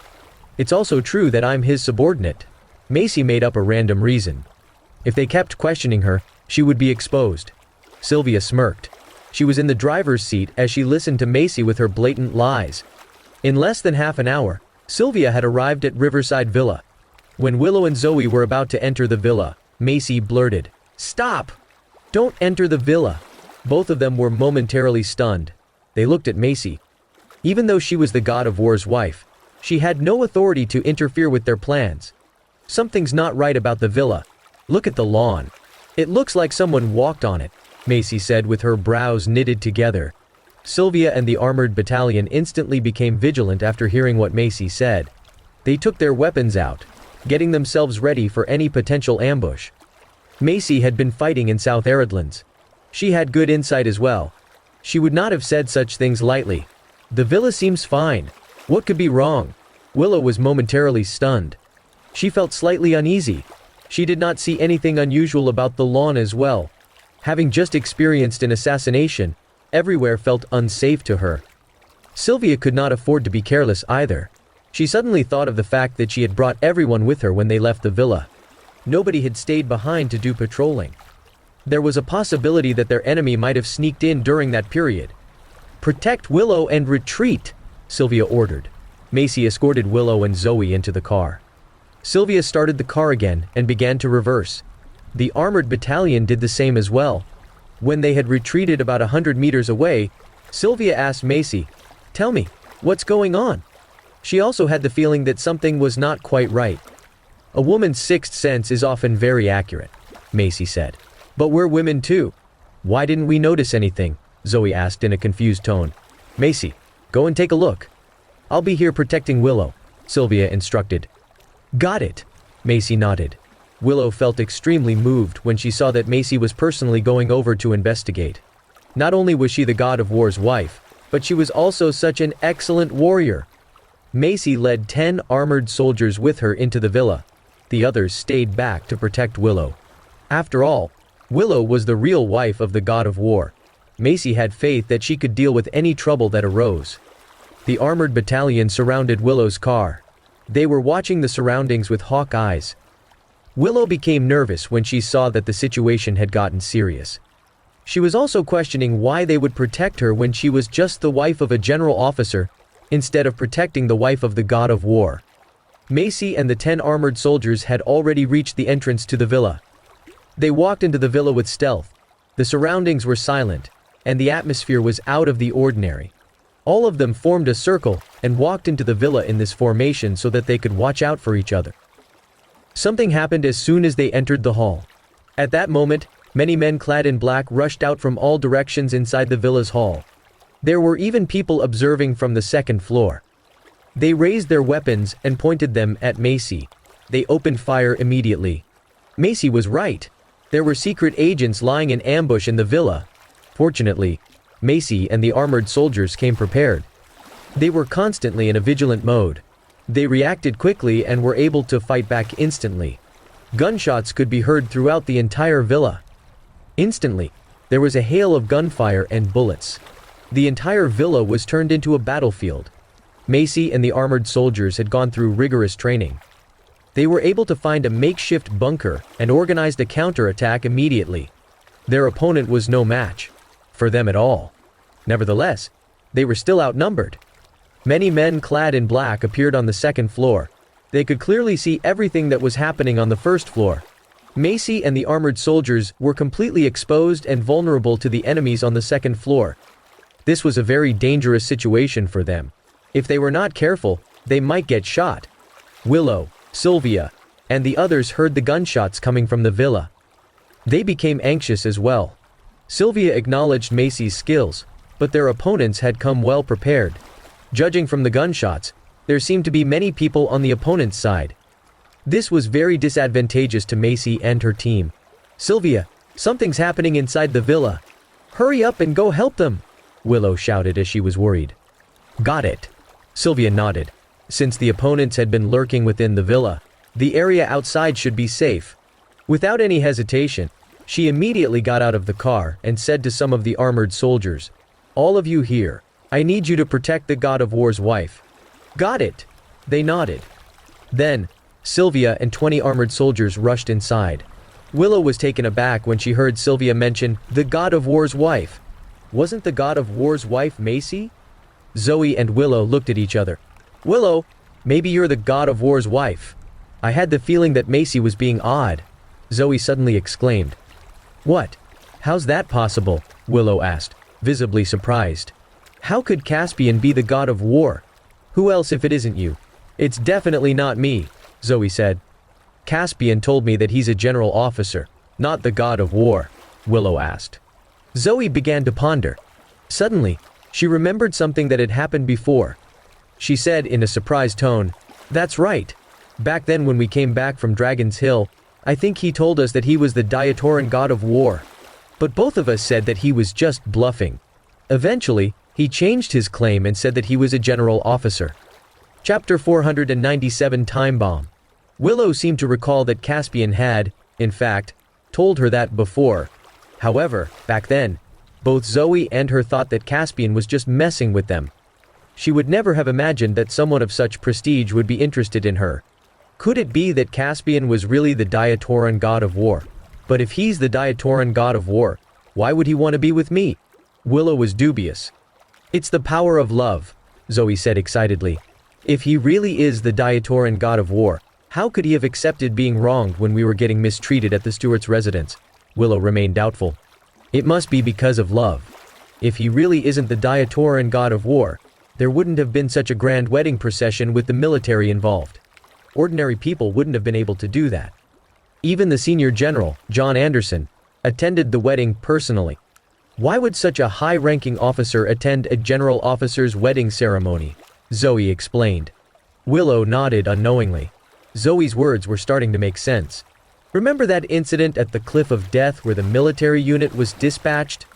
It's also true that I'm his subordinate. Macy made up a random reason. If they kept questioning her, she would be exposed. Sylvia smirked. She was in the driver's seat as she listened to Macy with her blatant lies. In less than half an hour, Sylvia had arrived at Riverside Villa. When Willow and Zoe were about to enter the villa, Macy blurted, "Stop! Don't enter the villa." Both of them were momentarily stunned. They looked at Macy. Even though she was the god of war's wife, she had no authority to interfere with their plans. Something's not right about the villa. Look at the lawn. It looks like someone walked on it, Macy said with her brows knitted together. Sylvia and the armored battalion instantly became vigilant after hearing what Macy said. They took their weapons out, getting themselves ready for any potential ambush. Macy had been fighting in South Aridlands. She had good insight as well. She would not have said such things lightly. The villa seems fine. What could be wrong? Willow was momentarily stunned. She felt slightly uneasy. She did not see anything unusual about the lawn as well. Having just experienced an assassination, everywhere felt unsafe to her. Sylvia could not afford to be careless either. She suddenly thought of the fact that she had brought everyone with her when they left the villa. Nobody had stayed behind to do patrolling. There was a possibility that their enemy might have sneaked in during that period. "Protect Willow and retreat," Sylvia ordered. Macy escorted Willow and Zoe into the car. Sylvia started the car again and began to reverse. The armored battalion did the same as well. When they had retreated about 100 meters away, Sylvia asked Macy, "Tell me, what's going on?" She also had the feeling that something was not quite right. "A woman's sixth sense is often very accurate," Macy said. "But we're women too. Why didn't we notice anything?" Zoe asked in a confused tone. "Macy, go and take a look." "I'll be here protecting Willow," Sylvia instructed. "Got it," Macy nodded. Willow felt extremely moved when she saw that Macy was personally going over to investigate. Not only was she the god of war's wife, but she was also such an excellent warrior. Macy led 10 armored soldiers with her into the villa. The others stayed back to protect Willow. After all, Willow was the real wife of the god of war. Macy had faith that she could deal with any trouble that arose. The armored battalion surrounded Willow's car. They were watching the surroundings with hawk eyes. Willow became nervous when she saw that the situation had gotten serious. She was also questioning why they would protect her when she was just the wife of a general officer, instead of protecting the wife of the god of war. Macy and the 10 armored soldiers had already reached the entrance to the villa. They walked into the villa with stealth. The surroundings were silent, and the atmosphere was out of the ordinary. All of them formed a circle and walked into the villa in this formation so that they could watch out for each other. Something happened as soon as they entered the hall. At that moment, many men clad in black rushed out from all directions inside the villa's hall. There were even people observing from the second floor. They raised their weapons and pointed them at Macy. They opened fire immediately. Macy was right. There were secret agents lying in ambush in the villa. Fortunately, Macy and the armored soldiers came prepared. They were constantly in a vigilant mode. They reacted quickly and were able to fight back instantly. Gunshots could be heard throughout the entire villa. Instantly, there was a hail of gunfire and bullets. The entire villa was turned into a battlefield. Macy and the armored soldiers had gone through rigorous training. They were able to find a makeshift bunker and organized a counterattack immediately. Their opponent was no match for them at all. Nevertheless, they were still outnumbered. Many men clad in black appeared on the second floor. They could clearly see everything that was happening on the first floor. Macy and the armored soldiers were completely exposed and vulnerable to the enemies on the second floor. This was a very dangerous situation for them. If they were not careful, they might get shot. Willow, Sylvia, and the others heard the gunshots coming from the villa. They became anxious as well. Sylvia acknowledged Macy's skills, but their opponents had come well prepared. Judging from the gunshots, there seemed to be many people on the opponent's side. This was very disadvantageous to Macy and her team. "Sylvia, something's happening inside the villa. Hurry up and go help them," Willow shouted as she was worried. "Got it." Sylvia nodded. Since the opponents had been lurking within the villa, the area outside should be safe. Without any hesitation, she immediately got out of the car and said to some of the armored soldiers, "All of you here, I need you to protect the god of war's wife." "Got it." They nodded. Then, Sylvia and 20 armored soldiers rushed inside. Willow was taken aback when she heard Sylvia mention the god of war's wife. Wasn't the god of war's wife Macy? Zoe and Willow looked at each other. "Willow, maybe you're the god of war's wife." "I had the feeling that Macy was being odd," Zoe suddenly exclaimed. "What? How's that possible?" Willow asked, visibly surprised. "How could Caspian be the god of war? Who else if it isn't you?" "It's definitely not me," Zoe said. "Caspian told me that he's a general officer, not the god of war," Willow asked. Zoe began to ponder. Suddenly, she remembered something that had happened before. She said in a surprised tone, "That's right. Back then when we came back from Dragon's Hill, I think he told us that he was the Diatoran god of war. But both of us said that he was just bluffing. Eventually, he changed his claim and said that he was a general officer." Chapter 497 Time Bomb. Willow seemed to recall that Caspian had, in fact, told her that before. However, back then, both Zoe and her thought that Caspian was just messing with them. She would never have imagined that someone of such prestige would be interested in her. Could it be that Caspian was really the Diatoran god of war? But if he's the Diatoran god of war, why would he want to be with me? Willow was dubious. "It's the power of love," Zoe said excitedly. "If he really is the Diatoran god of war, how could he have accepted being wronged when we were getting mistreated at the Stewart's residence?" Willow remained doubtful. "It must be because of love. If he really isn't the Diatoran god of war, there wouldn't have been such a grand wedding procession with the military involved. Ordinary people wouldn't have been able to do that. Even the senior general, John Anderson, attended the wedding personally. Why would such a high-ranking officer attend a general officer's wedding ceremony?" Zoe explained. Willow nodded unknowingly. Zoe's words were starting to make sense. Remember that incident at the Cliff of Death where the military unit was dispatched?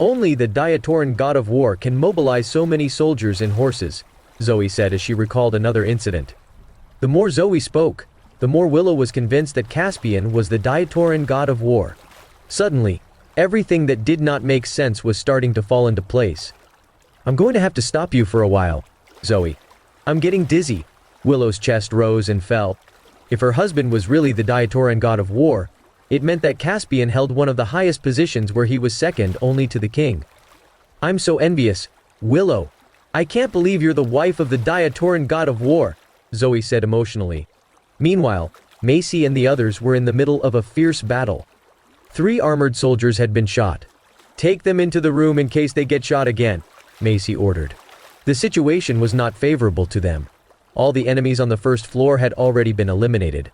Only the Diatoran god of war can mobilize so many soldiers and horses, Zoe said as she recalled another incident. The more Zoe spoke, the more Willow was convinced that Caspian was the Diatoran god of war. Suddenly, everything that did not make sense was starting to fall into place. I'm going to have to stop you for a while, Zoe. I'm getting dizzy. Willow's chest rose and fell. If her husband was really the Diatoran god of war, it meant that Caspian held one of the highest positions where he was second only to the king. I'm so envious, Willow. I can't believe you're the wife of the Diatoran god of war, Zoe said emotionally. Meanwhile, Macy and the others were in the middle of a fierce battle. 3 armored soldiers had been shot. Take them into the room in case they get shot again, Macy ordered. The situation was not favorable to them. All the enemies on the first floor had already been eliminated.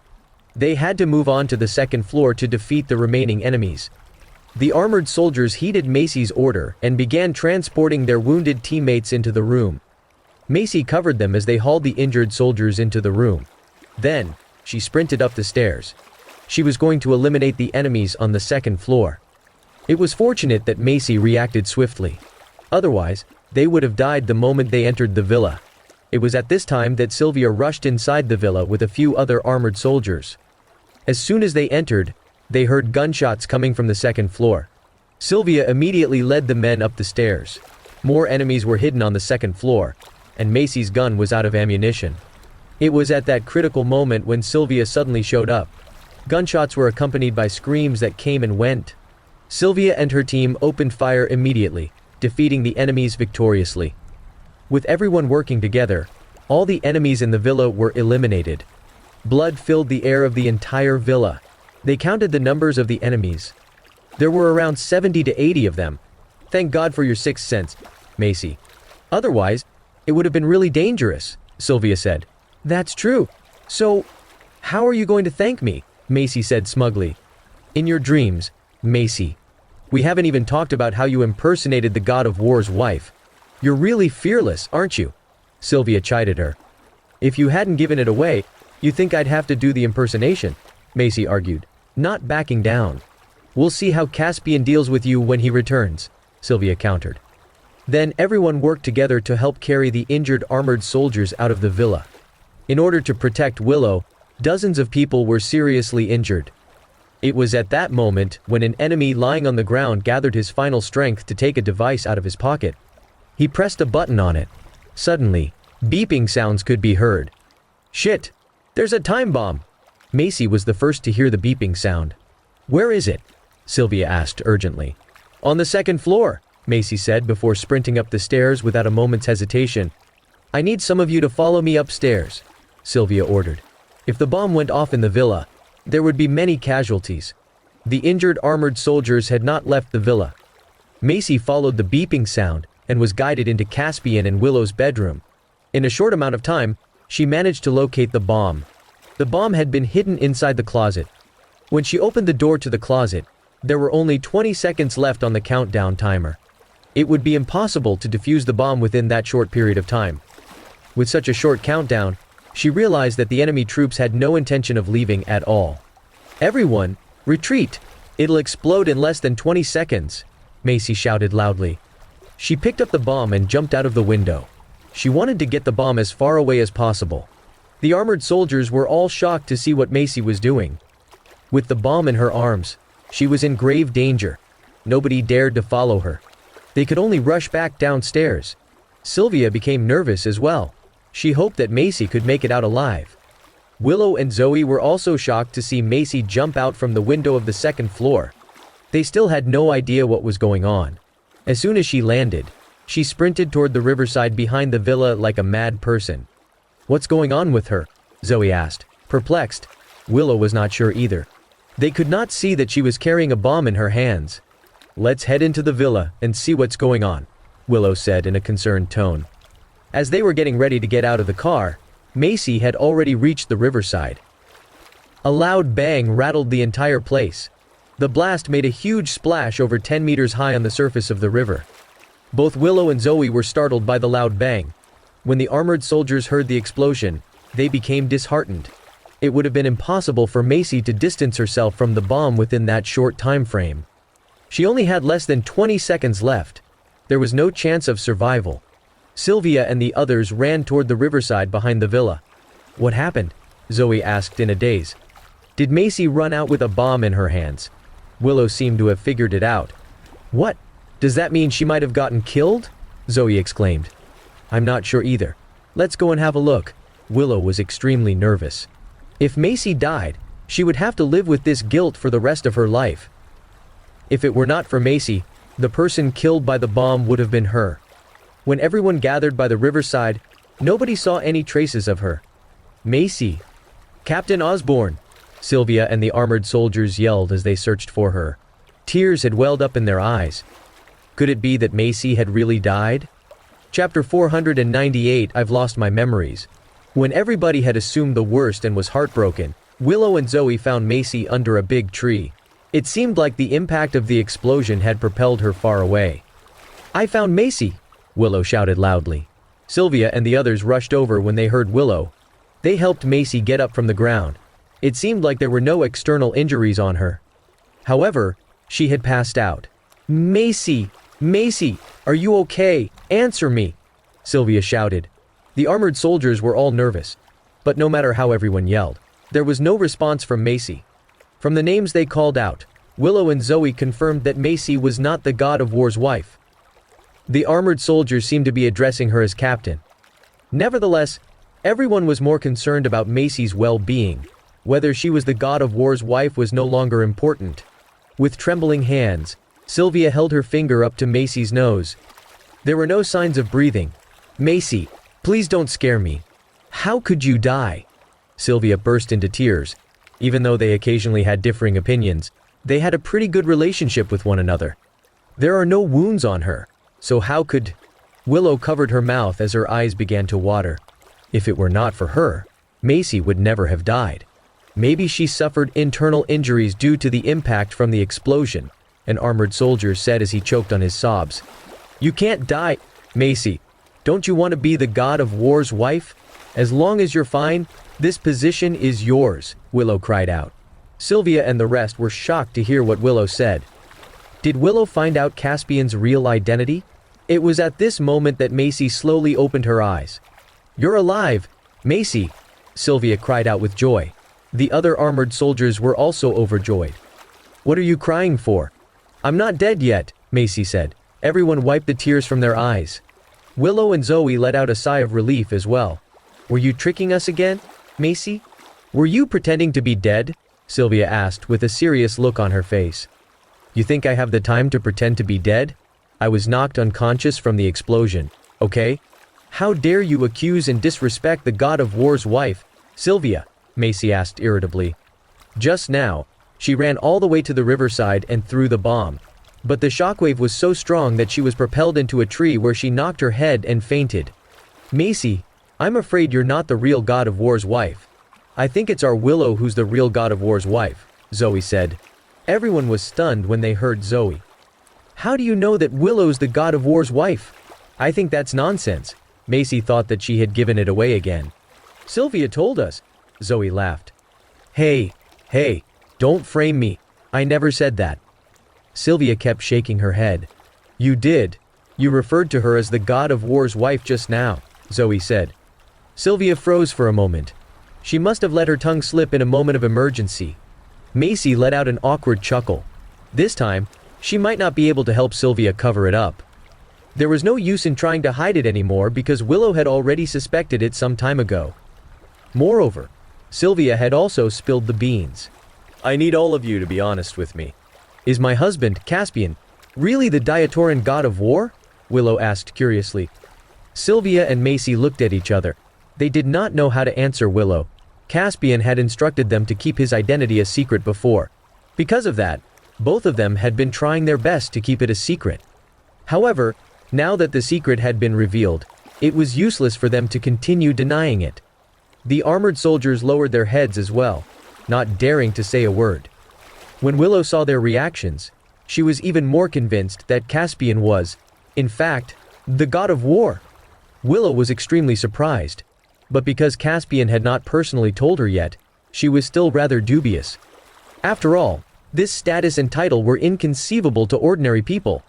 They had to move on to the second floor to defeat the remaining enemies. The armored soldiers heeded Macy's order and began transporting their wounded teammates into the room. Macy covered them as they hauled the injured soldiers into the room. Then, she sprinted up the stairs. She was going to eliminate the enemies on the second floor. It was fortunate that Macy reacted swiftly. Otherwise, they would have died the moment they entered the villa. It was at this time that Sylvia rushed inside the villa with a few other armored soldiers. As soon as they entered, they heard gunshots coming from the second floor. Sylvia immediately led the men up the stairs. More enemies were hidden on the second floor, and Macy's gun was out of ammunition. It was at that critical moment when Sylvia suddenly showed up. Gunshots were accompanied by screams that came and went. Sylvia and her team opened fire immediately, defeating the enemies victoriously. With everyone working together, all the enemies in the villa were eliminated. Blood filled the air of the entire villa. They counted the numbers of the enemies. There were around 70 to 80 of them. Thank God for your sixth sense, Macy. Otherwise, it would have been really dangerous, Sylvia said. That's true. So, how are you going to thank me? Macy said smugly. In your dreams, Macy. We haven't even talked about how you impersonated the god of war's wife. You're really fearless, aren't you? Sylvia chided her. If you hadn't given it away, you think I'd have to do the impersonation, Macy argued, not backing down. We'll see how Caspian deals with you when he returns, Sylvia countered. Then everyone worked together to help carry the injured armored soldiers out of the villa. In order to protect Willow, dozens of people were seriously injured. It was at that moment when an enemy lying on the ground gathered his final strength to take a device out of his pocket. He pressed a button on it. Suddenly, beeping sounds could be heard. Shit! There's a time bomb! Macy was the first to hear the beeping sound. Where is it? Sylvia asked urgently. On the second floor, Macy said before sprinting up the stairs without a moment's hesitation. I need some of you to follow me upstairs, Sylvia ordered. If the bomb went off in the villa, there would be many casualties. The injured armored soldiers had not left the villa. Macy followed the beeping sound and was guided into Caspian and Willow's bedroom. In a short amount of time, she managed to locate the bomb. The bomb had been hidden inside the closet. When she opened the door to the closet, there were only 20 seconds left on the countdown timer. It would be impossible to defuse the bomb within that short period of time. With such a short countdown, she realized that the enemy troops had no intention of leaving at all. Everyone, retreat! It'll explode in less than 20 seconds, Macy shouted loudly. She picked up the bomb and jumped out of the window. She wanted to get the bomb as far away as possible. The armored soldiers were all shocked to see what Macy was doing. With the bomb in her arms, she was in grave danger. Nobody dared to follow her. They could only rush back downstairs. Sylvia became nervous as well. She hoped that Macy could make it out alive. Willow and Zoe were also shocked to see Macy jump out from the window of the second floor. They still had no idea what was going on. As soon as she landed, she sprinted toward the riverside behind the villa like a mad person. What's going on with her? Zoe asked, perplexed. Willow was not sure either. They could not see that she was carrying a bomb in her hands. Let's head into the villa and see what's going on, Willow said in a concerned tone. As they were getting ready to get out of the car, Macy had already reached the riverside. A loud bang rattled the entire place. The blast made a huge splash over 10 meters high on the surface of the river. Both Willow and Zoe were startled by the loud bang. When the armored soldiers heard the explosion, they became disheartened. It would have been impossible for Macy to distance herself from the bomb within that short time frame. She only had less than 20 seconds left. There was no chance of survival. Sylvia and the others ran toward the riverside behind the villa. What happened? Zoe asked in a daze. Did Macy run out with a bomb in her hands? Willow seemed to have figured it out. What? Does that mean she might have gotten killed? Zoe exclaimed. I'm not sure either. Let's go and have a look. Willow was extremely nervous. If Macy died, she would have to live with this guilt for the rest of her life. If it were not for Macy, the person killed by the bomb would have been her. When everyone gathered by the riverside, nobody saw any traces of her. Macy! Captain Osborne! Sylvia and the armored soldiers yelled as they searched for her. Tears had welled up in their eyes. Could it be that Macy had really died? Chapter 498. I've lost my memories. When everybody had assumed the worst and was heartbroken, Willow and Zoe found Macy under a big tree. It seemed like the impact of the explosion had propelled her far away. I found Macy! Willow shouted loudly. Sylvia and the others rushed over when they heard Willow. They helped Macy get up from the ground. It seemed like there were no external injuries on her. However, she had passed out. Macy! Macy! Are you okay? Answer me! Sylvia shouted. The armored soldiers were all nervous. But no matter how everyone yelled, there was no response from Macy. From the names they called out, Willow and Zoe confirmed that Macy was not the god of war's wife. The armored soldiers seemed to be addressing her as captain. Nevertheless, everyone was more concerned about Macy's well-being. Whether she was the god of war's wife was no longer important. With trembling hands, Sylvia held her finger up to Macy's nose. There were no signs of breathing. Macy, please don't scare me. How could you die? Sylvia burst into tears. Even though they occasionally had differing opinions, they had a pretty good relationship with one another. There are no wounds on her, so how could... Willow covered her mouth as her eyes began to water. If it were not for her, Macy would never have died. Maybe she suffered internal injuries due to the impact from the explosion, an armored soldier said as he choked on his sobs. You can't die, Macy. Don't you want to be the god of war's wife? As long as you're fine, this position is yours, Willow cried out. Sylvia and the rest were shocked to hear what Willow said. Did Willow find out Caspian's real identity? It was at this moment that Macy slowly opened her eyes. You're alive, Macy, Sylvia cried out with joy. The other armored soldiers were also overjoyed. What are you crying for? I'm not dead yet, Macy said. Everyone wiped the tears from their eyes. Willow and Zoe let out a sigh of relief as well. Were you tricking us again, Macy? Were you pretending to be dead? Sylvia asked with a serious look on her face. You think I have the time to pretend to be dead? I was knocked unconscious from the explosion, okay? How dare you accuse and disrespect the god of war's wife, Sylvia? Macy asked irritably. Just now, she ran all the way to the riverside and threw the bomb. But the shockwave was so strong that she was propelled into a tree where she knocked her head and fainted. Macy, I'm afraid you're not the real god of war's wife. I think it's our Willow who's the real god of war's wife, Zoe said. Everyone was stunned when they heard Zoe. How do you know that Willow's the god of war's wife? I think that's nonsense. Macy thought that she had given it away again. Sylvia told us. Zoe laughed. Hey, don't frame me. I never said that. Sylvia kept shaking her head. You did. You referred to her as the god of war's wife just now, Zoe said. Sylvia froze for a moment. She must have let her tongue slip in a moment of emergency. Macy let out an awkward chuckle. This time, she might not be able to help Sylvia cover it up. There was no use in trying to hide it anymore because Willow had already suspected it some time ago. Moreover, Sylvia had also spilled the beans. I need all of you to be honest with me. Is my husband, Caspian, really the Diatoran god of war? Willow asked curiously. Sylvia and Macy looked at each other. They did not know how to answer Willow. Caspian had instructed them to keep his identity a secret before. Because of that, both of them had been trying their best to keep it a secret. However, now that the secret had been revealed, it was useless for them to continue denying it. The armored soldiers lowered their heads as well, not daring to say a word. When Willow saw their reactions, she was even more convinced that Caspian was, in fact, the god of war. Willow was extremely surprised, but because Caspian had not personally told her yet, she was still rather dubious. After all, This status and title were inconceivable to ordinary people.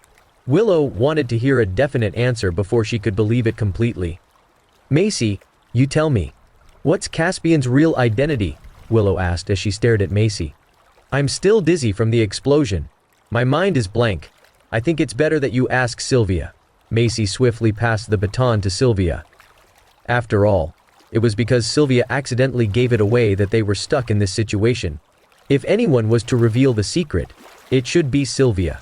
Willow wanted to hear a definite answer before she could believe it completely. Macy, you tell me. What's Caspian's real identity? Willow asked as she stared at Macy. I'm still dizzy from the explosion. My mind is blank. I think it's better that you ask Sylvia. Macy swiftly passed the baton to Sylvia. After all, it was because Sylvia accidentally gave it away that they were stuck in this situation. If anyone was to reveal the secret, it should be Sylvia.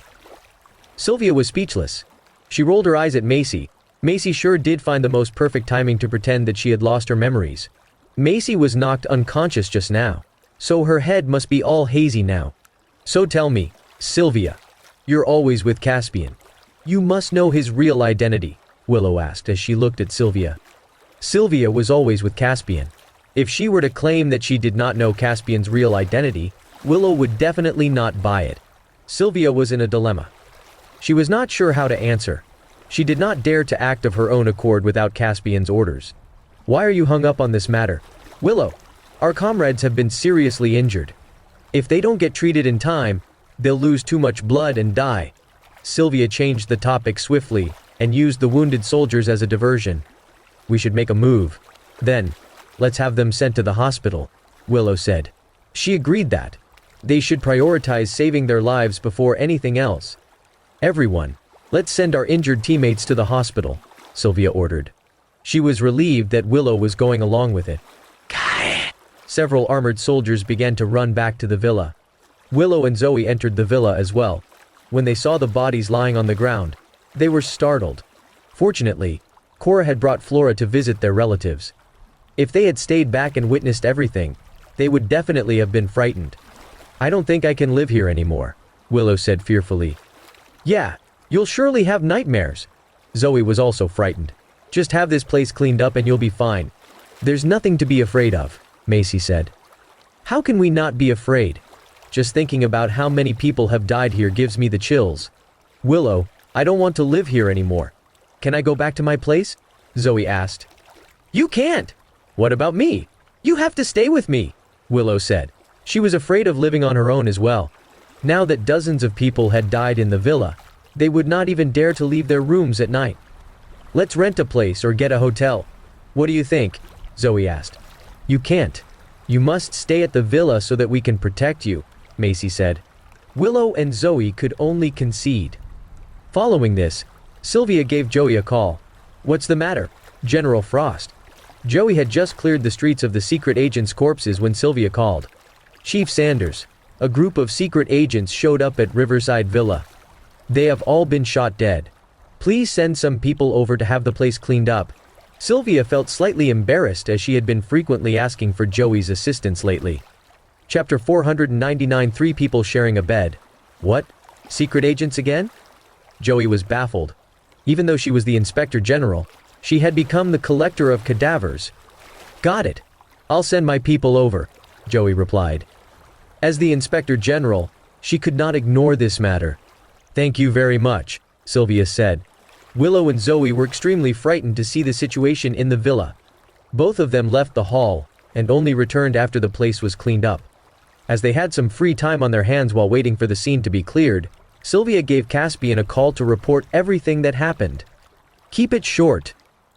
Sylvia was speechless. She rolled her eyes at Macy. Macy sure did find the most perfect timing to pretend that she had lost her memories. Macy was knocked unconscious just now, so her head must be all hazy now. So tell me, Sylvia, you're always with Caspian. You must know his real identity, Willow asked as she looked at Sylvia. Sylvia was always with Caspian. If she were to claim that she did not know Caspian's real identity, Willow would definitely not buy it. Sylvia was in a dilemma. She was not sure how to answer. She did not dare to act of her own accord without Caspian's orders. Why are you hung up on this matter? Willow, our comrades have been seriously injured. If they don't get treated in time, they'll lose too much blood and die. Sylvia changed the topic swiftly and used the wounded soldiers as a diversion. We should make a move. Then, let's have them sent to the hospital, Willow said. She agreed that they should prioritize saving their lives before anything else. Everyone, let's send our injured teammates to the hospital, Sylvia ordered. She was relieved that Willow was going along with it. Several armored soldiers began to run back to the villa. Willow and Zoe entered the villa as well. When they saw the bodies lying on the ground, they were startled. Fortunately, Cora had brought Flora to visit their relatives. If they had stayed back and witnessed everything, they would definitely have been frightened. I don't think I can live here anymore, Willow said fearfully. Yeah, you'll surely have nightmares. Zoe was also frightened. Just have this place cleaned up and you'll be fine. There's nothing to be afraid of, Macy said. How can we not be afraid? Just thinking about how many people have died here gives me the chills. Willow, I don't want to live here anymore. Can I go back to my place? Zoe asked. You can't. What about me? You have to stay with me, Willow said. She was afraid of living on her own as well. Now that dozens of people had died in the villa, they would not even dare to leave their rooms at night. Let's rent a place or get a hotel. What do you think? Zoe asked. You can't. You must stay at the villa so that we can protect you, Macy said. Willow and Zoe could only concede. Following this, Sylvia gave Joey a call. What's the matter? General Frost. Joey had just cleared the streets of the secret agents' corpses when Sylvia called. Chief Sanders, a group of secret agents showed up at Riverside Villa. They have all been shot dead. Please send some people over to have the place cleaned up. Sylvia felt slightly embarrassed as she had been frequently asking for Joey's assistance lately. Chapter 499 3 People Sharing a Bed. What? Secret agents again? Joey was baffled. Even though she was the Inspector General, she had become the collector of cadavers. Got it. I'll send my people over, Joey replied. As the Inspector General, she could not ignore this matter. Thank you very much, Sylvia said. Willow and Zoe were extremely frightened to see the situation in the villa. Both of them left the hall, and only returned after the place was cleaned up. As they had some free time on their hands while waiting for the scene to be cleared, Sylvia gave Caspian a call to report everything that happened. Keep it short.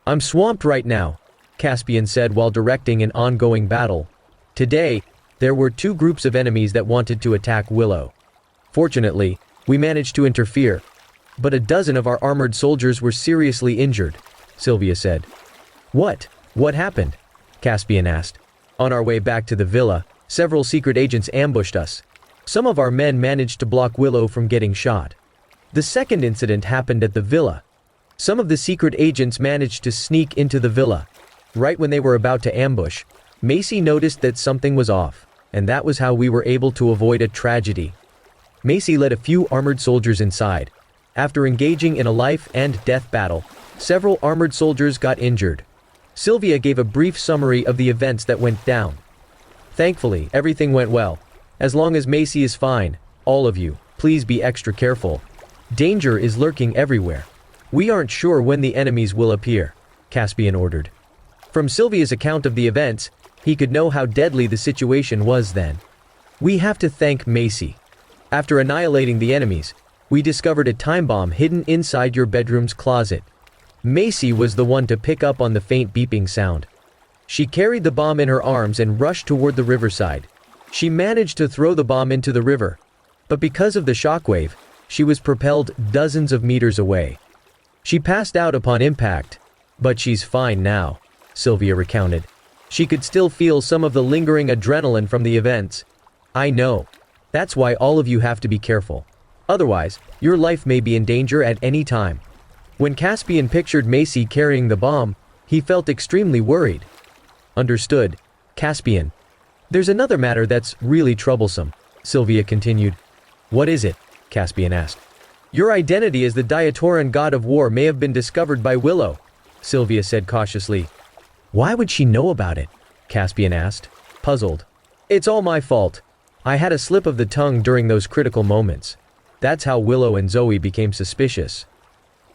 I'm swamped right now, Caspian said while directing an ongoing battle. Today, there were 2 groups of enemies that wanted to attack Willow. Fortunately, we managed to interfere. But a dozen of our armored soldiers were seriously injured, Sylvia said. What? What happened? Caspian asked. On our way back to the villa, several secret agents ambushed us. Some of our men managed to block Willow from getting shot. The second incident happened at the villa. Some of the secret agents managed to sneak into the villa. Right when they were about to ambush, Macy noticed that something was off, and that was how we were able to avoid a tragedy. Macy led a few armored soldiers inside. After engaging in a life and death battle, several armored soldiers got injured. Sylvia gave a brief summary of the events that went down. Thankfully, everything went well. As long as Macy is fine, all of you, please be extra careful. Danger is lurking everywhere. We aren't sure when the enemies will appear, Caspian ordered. From Sylvia's account of the events, he could know how deadly the situation was then. We have to thank Macy. After annihilating the enemies, we discovered a time bomb hidden inside your bedroom's closet. Macy was the one to pick up on the faint beeping sound. She carried the bomb in her arms and rushed toward the riverside. She managed to throw the bomb into the river, but because of the shockwave, she was propelled dozens of meters away. She passed out upon impact, but she's fine now, Sylvia recounted. She could still feel some of the lingering adrenaline from the events. I know. That's why all of you have to be careful. Otherwise, your life may be in danger at any time. When Caspian pictured Macy carrying the bomb, he felt extremely worried. Understood, Caspian. There's another matter that's really troublesome, Sylvia continued. What is it? Caspian asked. Your identity as the Diatoran god of war may have been discovered by Willow, Sylvia said cautiously. Why would she know about it? Caspian asked, puzzled. It's all my fault. I had a slip of the tongue during those critical moments. That's how Willow and Zoe became suspicious.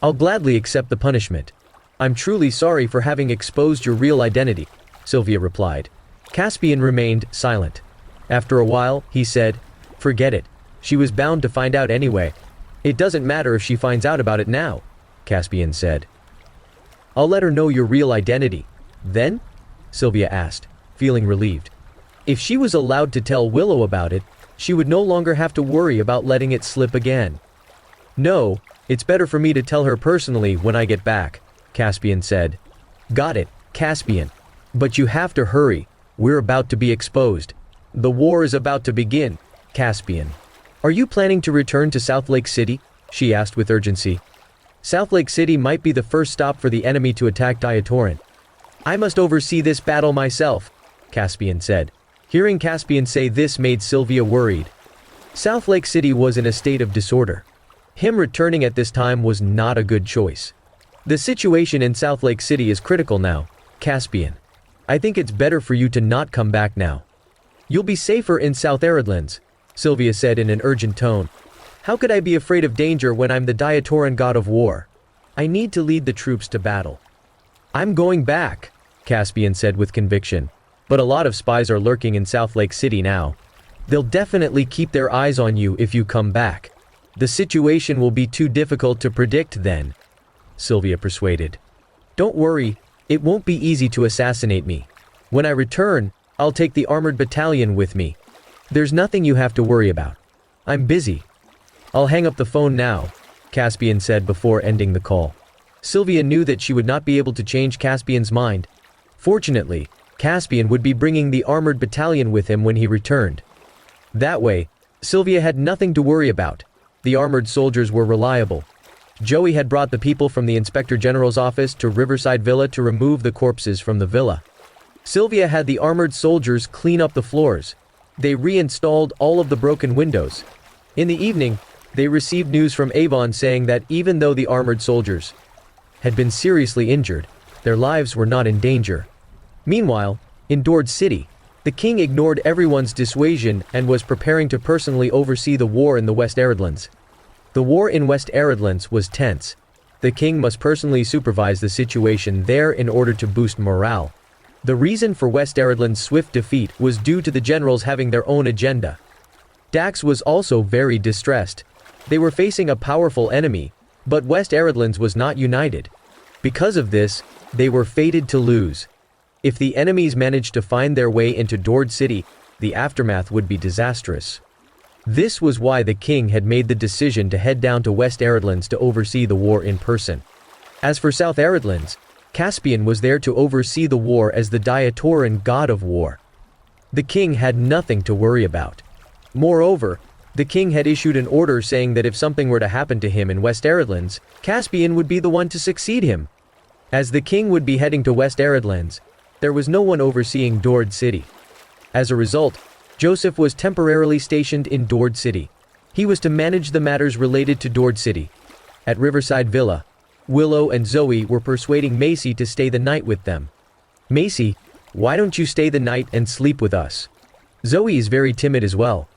I'll gladly accept the punishment. I'm truly sorry for having exposed your real identity, Sylvia replied. Caspian remained silent. After a while, he said, forget it. She was bound to find out anyway. It doesn't matter if she finds out about it now, Caspian said. I'll let her know your real identity. Then? Sylvia asked, feeling relieved. If she was allowed to tell Willow about it, she would no longer have to worry about letting it slip again. No, it's better for me to tell her personally when I get back, Caspian said. Got it, Caspian. But you have to hurry. We're about to be exposed. The war is about to begin, Caspian. Are you planning to return to South Lake City? She asked with urgency. South Lake City might be the first stop for the enemy to attack Diatoran. I must oversee this battle myself, Caspian said. Hearing Caspian say this made Sylvia worried. South Lake City was in a state of disorder. Him returning at this time was not a good choice. The situation in South Lake City is critical now, Caspian. I think it's better for you to not come back now. You'll be safer in South Aridlands, Sylvia said in an urgent tone. How could I be afraid of danger when I'm the Diatoran god of war? I need to lead the troops to battle. I'm going back, Caspian said with conviction. But a lot of spies are lurking in South Lake City now. They'll definitely keep their eyes on you if you come back. The situation will be too difficult to predict then, Sylvia persuaded. Don't worry, it won't be easy to assassinate me. When I return, I'll take the armored battalion with me. There's nothing you have to worry about. I'm busy. I'll hang up the phone now, Caspian said before ending the call. Sylvia knew that she would not be able to change Caspian's mind. Fortunately, Caspian would be bringing the armored battalion with him when he returned. That way, Sylvia had nothing to worry about. The armored soldiers were reliable. Joey had brought the people from the Inspector General's office to Riverside Villa to remove the corpses from the villa. Sylvia had the armored soldiers clean up the floors. They reinstalled all of the broken windows. In the evening, they received news from Avon saying that even though the armored soldiers had been seriously injured, their lives were not in danger. Meanwhile, in Dord City, the king ignored everyone's dissuasion and was preparing to personally oversee the war in the West Aridlands. The war in West Aridlands was tense. The king must personally supervise the situation there in order to boost morale. The reason for West Aridlands' swift defeat was due to the generals having their own agenda. Dax was also very distressed. They were facing a powerful enemy, but West Aridlands was not united. Because of this, they were fated to lose. If the enemies managed to find their way into Dord City, the aftermath would be disastrous. This was why the king had made the decision to head down to West Aridlands to oversee the war in person. As for South Aridlands, Caspian was there to oversee the war as the Diatoran god of war. The king had nothing to worry about. Moreover, the king had issued an order saying that if something were to happen to him in West Aridlands, Caspian would be the one to succeed him. As the king would be heading to West Aridlands, there was no one overseeing Dord City. As a result, Joseph was temporarily stationed in Dord City. He was to manage the matters related to Dord City. At Riverside Villa, Willow and Zoe were persuading Macy to stay the night with them. Macy, why don't you stay the night and sleep with us? Zoe is very timid as well.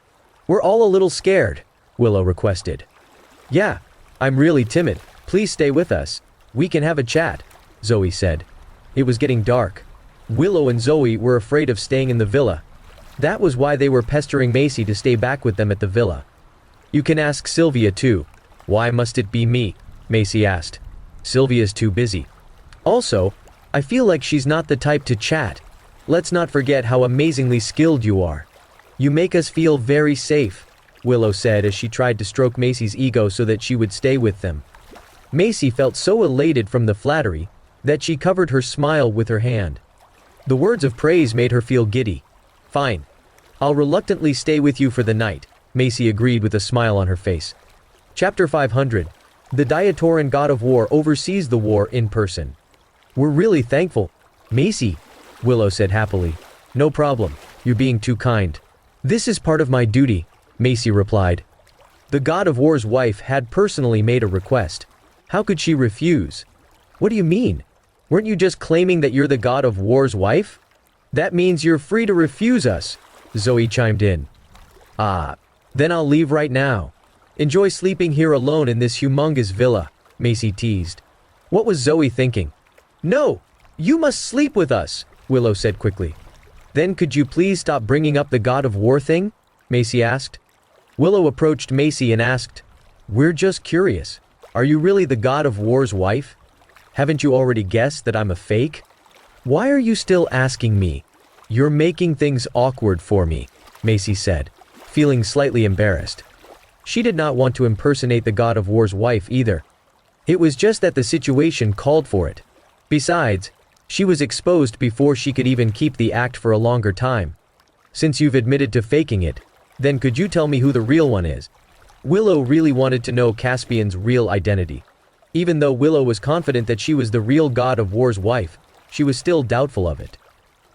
We're all a little scared, Willow requested. Yeah, I'm really timid. Please stay with us. We can have a chat, Zoe said. It was getting dark. Willow and Zoe were afraid of staying in the villa. That was why they were pestering Macy to stay back with them at the villa. You can ask Sylvia too. Why must it be me? Macy asked. Sylvia's too busy. Also, I feel like she's not the type to chat. Let's not forget how amazingly skilled you are. You make us feel very safe, Willow said as she tried to stroke Macy's ego so that she would stay with them. Macy felt so elated from the flattery that she covered her smile with her hand. The words of praise made her feel giddy. Fine. I'll reluctantly stay with you for the night, Macy agreed with a smile on her face. Chapter 500. The Diatoran god of war oversees the war in person. We're really thankful, Macy, Willow said happily. No problem, you're being too kind. This is part of my duty, Macy replied. The god of war's wife had personally made a request. How could she refuse? What do you mean? Weren't you just claiming that you're the god of war's wife? That means you're free to refuse us, Zoe chimed in. Ah, then I'll leave right now. Enjoy sleeping here alone in this humongous villa, Macy teased. What was Zoe thinking? No, you must sleep with us, Willow said quickly. Then could you please stop bringing up the god of war thing? Macy asked. Willow approached Macy and asked, We're just curious. Are you really the god of war's wife? Haven't you already guessed that I'm a fake? Why are you still asking me? You're making things awkward for me, Macy said, feeling slightly embarrassed. She did not want to impersonate the god of war's wife either. It was just that the situation called for it. Besides, she was exposed before she could even keep the act for a longer time. Since you've admitted to faking it, then could you tell me who the real one is? Willow really wanted to know Caspian's real identity. Even though Willow was confident that she was the real god of war's wife, she was still doubtful of it.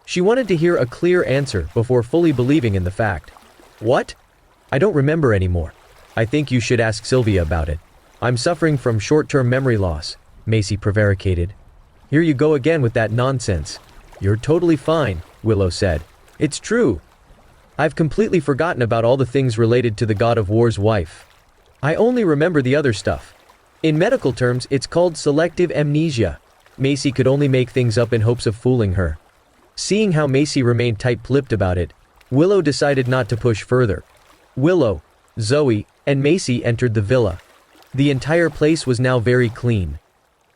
She wanted to hear a clear answer before fully believing in the fact. What? I don't remember anymore. I think you should ask Sylvia about it. I'm suffering from short-term memory loss, Macy prevaricated. Here you go again with that nonsense. You're totally fine, Willow said. It's true. I've completely forgotten about all the things related to the god of war's wife. I only remember the other stuff. In medical terms, it's called selective amnesia. Macy could only make things up in hopes of fooling her. Seeing how Macy remained tight-lipped about it, Willow decided not to push further. Willow, Zoe, and Macy entered the villa. The entire place was now very clean.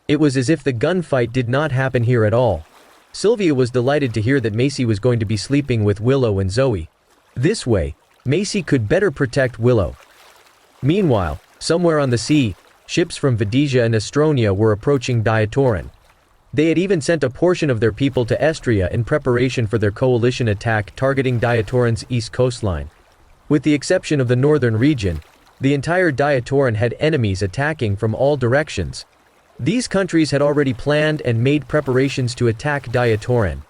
It was as if the gunfight did not happen here at all. Sylvia was delighted to hear that Macy was going to be sleeping with Willow and Zoe. This way, Macy could better protect Willow. Meanwhile, somewhere on the sea, ships from Vadesia and Astronia were approaching Diatoran. They had even sent a portion of their people to Estria in preparation for their coalition attack targeting Diatoran's east coastline. With the exception of the northern region, the entire Diatoran had enemies attacking from all directions. These countries had already planned and made preparations to attack Diatoran.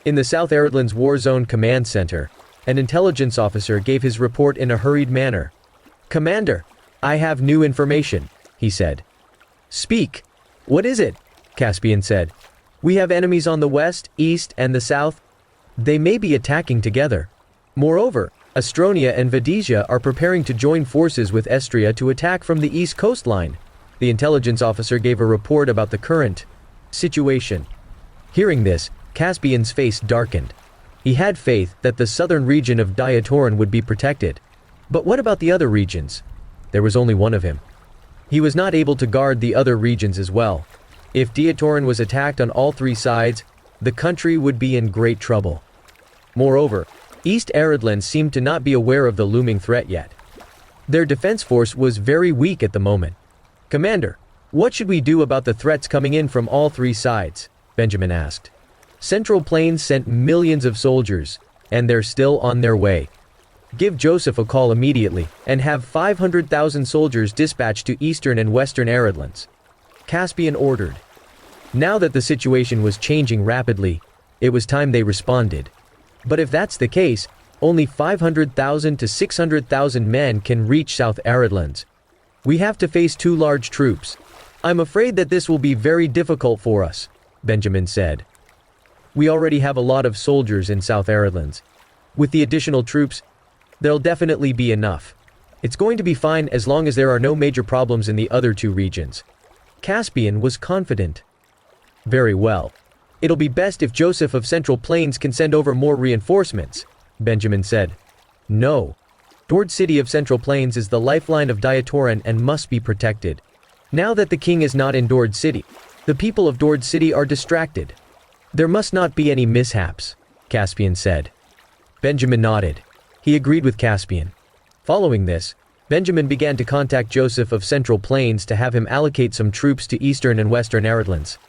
In the South Aridlands War Zone Command Center, an intelligence officer gave his report in a hurried manner. Commander, I have new information, he said. Speak. What is it? Caspian said. We have enemies on the west, east, and the south. They may be attacking together. Moreover, Astronia and Vadesia are preparing to join forces with Estria to attack from the east coastline. The intelligence officer gave a report about the current situation. Hearing this, Caspian's face darkened. He had faith that the southern region of Diatoran would be protected. But what about the other regions? There was only one of him. He was not able to guard the other regions as well. If Diatoran was attacked on all three sides, the country would be in great trouble. Moreover, East Aridlands seemed to not be aware of the looming threat yet. Their defense force was very weak at the moment. Commander, what should we do about the threats coming in from all three sides? Benjamin asked. Central Plains sent millions of soldiers, and they're still on their way. Give Joseph a call immediately, and have 500,000 soldiers dispatched to eastern and western Aridlands. Caspian ordered. Now that the situation was changing rapidly, it was time they responded. But if that's the case, only 500,000 to 600,000 men can reach South Aridlands. We have to face two large troops. I'm afraid that this will be very difficult for us, Benjamin said. We already have a lot of soldiers in South Aridlands. With the additional troops, there'll definitely be enough. It's going to be fine as long as there are no major problems in the other two regions. Caspian was confident. Very well. It'll be best if Joseph of Central Plains can send over more reinforcements, Benjamin said. No. Dord City of Central Plains is the lifeline of Diatoran and must be protected. Now that the king is not in Dord City, the people of Dord City are distracted. There must not be any mishaps, Caspian said. Benjamin nodded. He agreed with Caspian. Following this, Benjamin began to contact Joseph of Central Plains to have him allocate some troops to Eastern and Western Aridlands.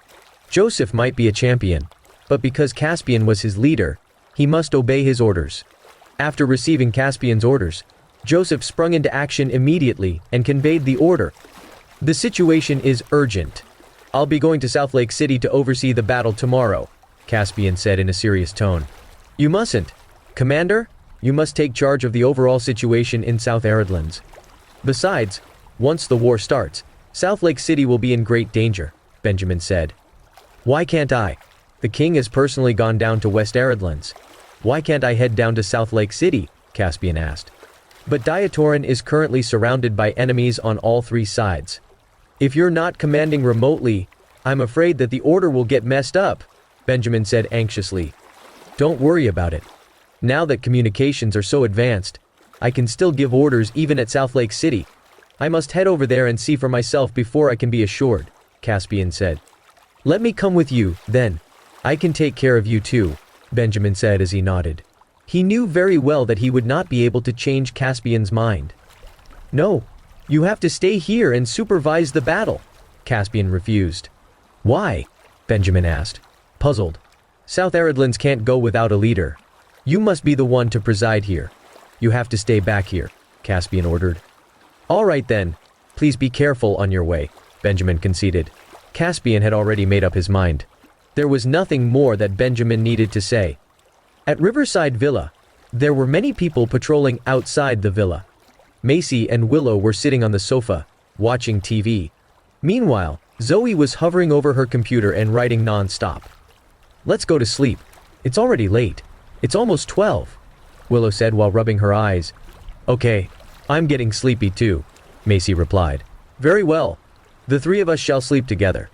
Joseph might be a champion, but because Caspian was his leader, he must obey his orders. After receiving Caspian's orders, Joseph sprung into action immediately and conveyed the order. The situation is urgent. I'll be going to South Lake City to oversee the battle tomorrow, Caspian said in a serious tone. You mustn't. Commander, you must take charge of the overall situation in South Aridlands. Besides, once the war starts, South Lake City will be in great danger, Benjamin said. Why can't I? The king has personally gone down to West Aridlands. Why can't I head down to South Lake City? Caspian asked. But Diatoran is currently surrounded by enemies on all three sides. If you're not commanding remotely, I'm afraid that the order will get messed up, Benjamin said anxiously. Don't worry about it. Now that communications are so advanced, I can still give orders even at South Lake City. I must head over there and see for myself before I can be assured, Caspian said. Let me come with you, then. I can take care of you too, Benjamin said as he nodded. He knew very well that he would not be able to change Caspian's mind. No, you have to stay here and supervise the battle, Caspian refused. Why? Benjamin asked, puzzled. South Aridlands can't go without a leader. You must be the one to preside here. You have to stay back here, Caspian ordered. All right then, please be careful on your way, Benjamin conceded. Caspian had already made up his mind. There was nothing more that Benjamin needed to say. At Riverside Villa, there were many people patrolling outside the villa. Macy and Willow were sitting on the sofa, watching TV. Meanwhile, Zoe was hovering over her computer and writing non-stop. Let's go to sleep. It's already late. It's almost 12, Willow said while rubbing her eyes. Okay, I'm getting sleepy too, Macy replied. Very well. The three of us shall sleep together.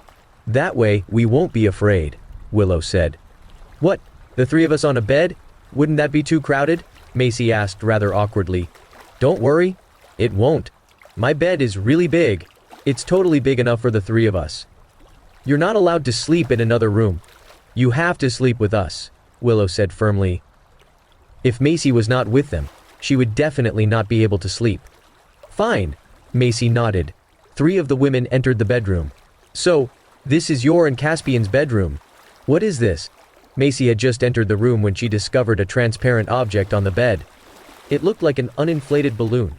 That way, we won't be afraid, Willow said. What, the three of us on a bed? Wouldn't that be too crowded? Macy asked rather awkwardly. Don't worry, it won't. My bed is really big. It's totally big enough for the three of us. You're not allowed to sleep in another room. You have to sleep with us, Willow said firmly. If Macy was not with them, she would definitely not be able to sleep. Fine, Macy nodded. Three of the women entered the bedroom. So, this is your and Caspian's bedroom. What is this? Macy had just entered the room when she discovered a transparent object on the bed. It looked like an uninflated balloon.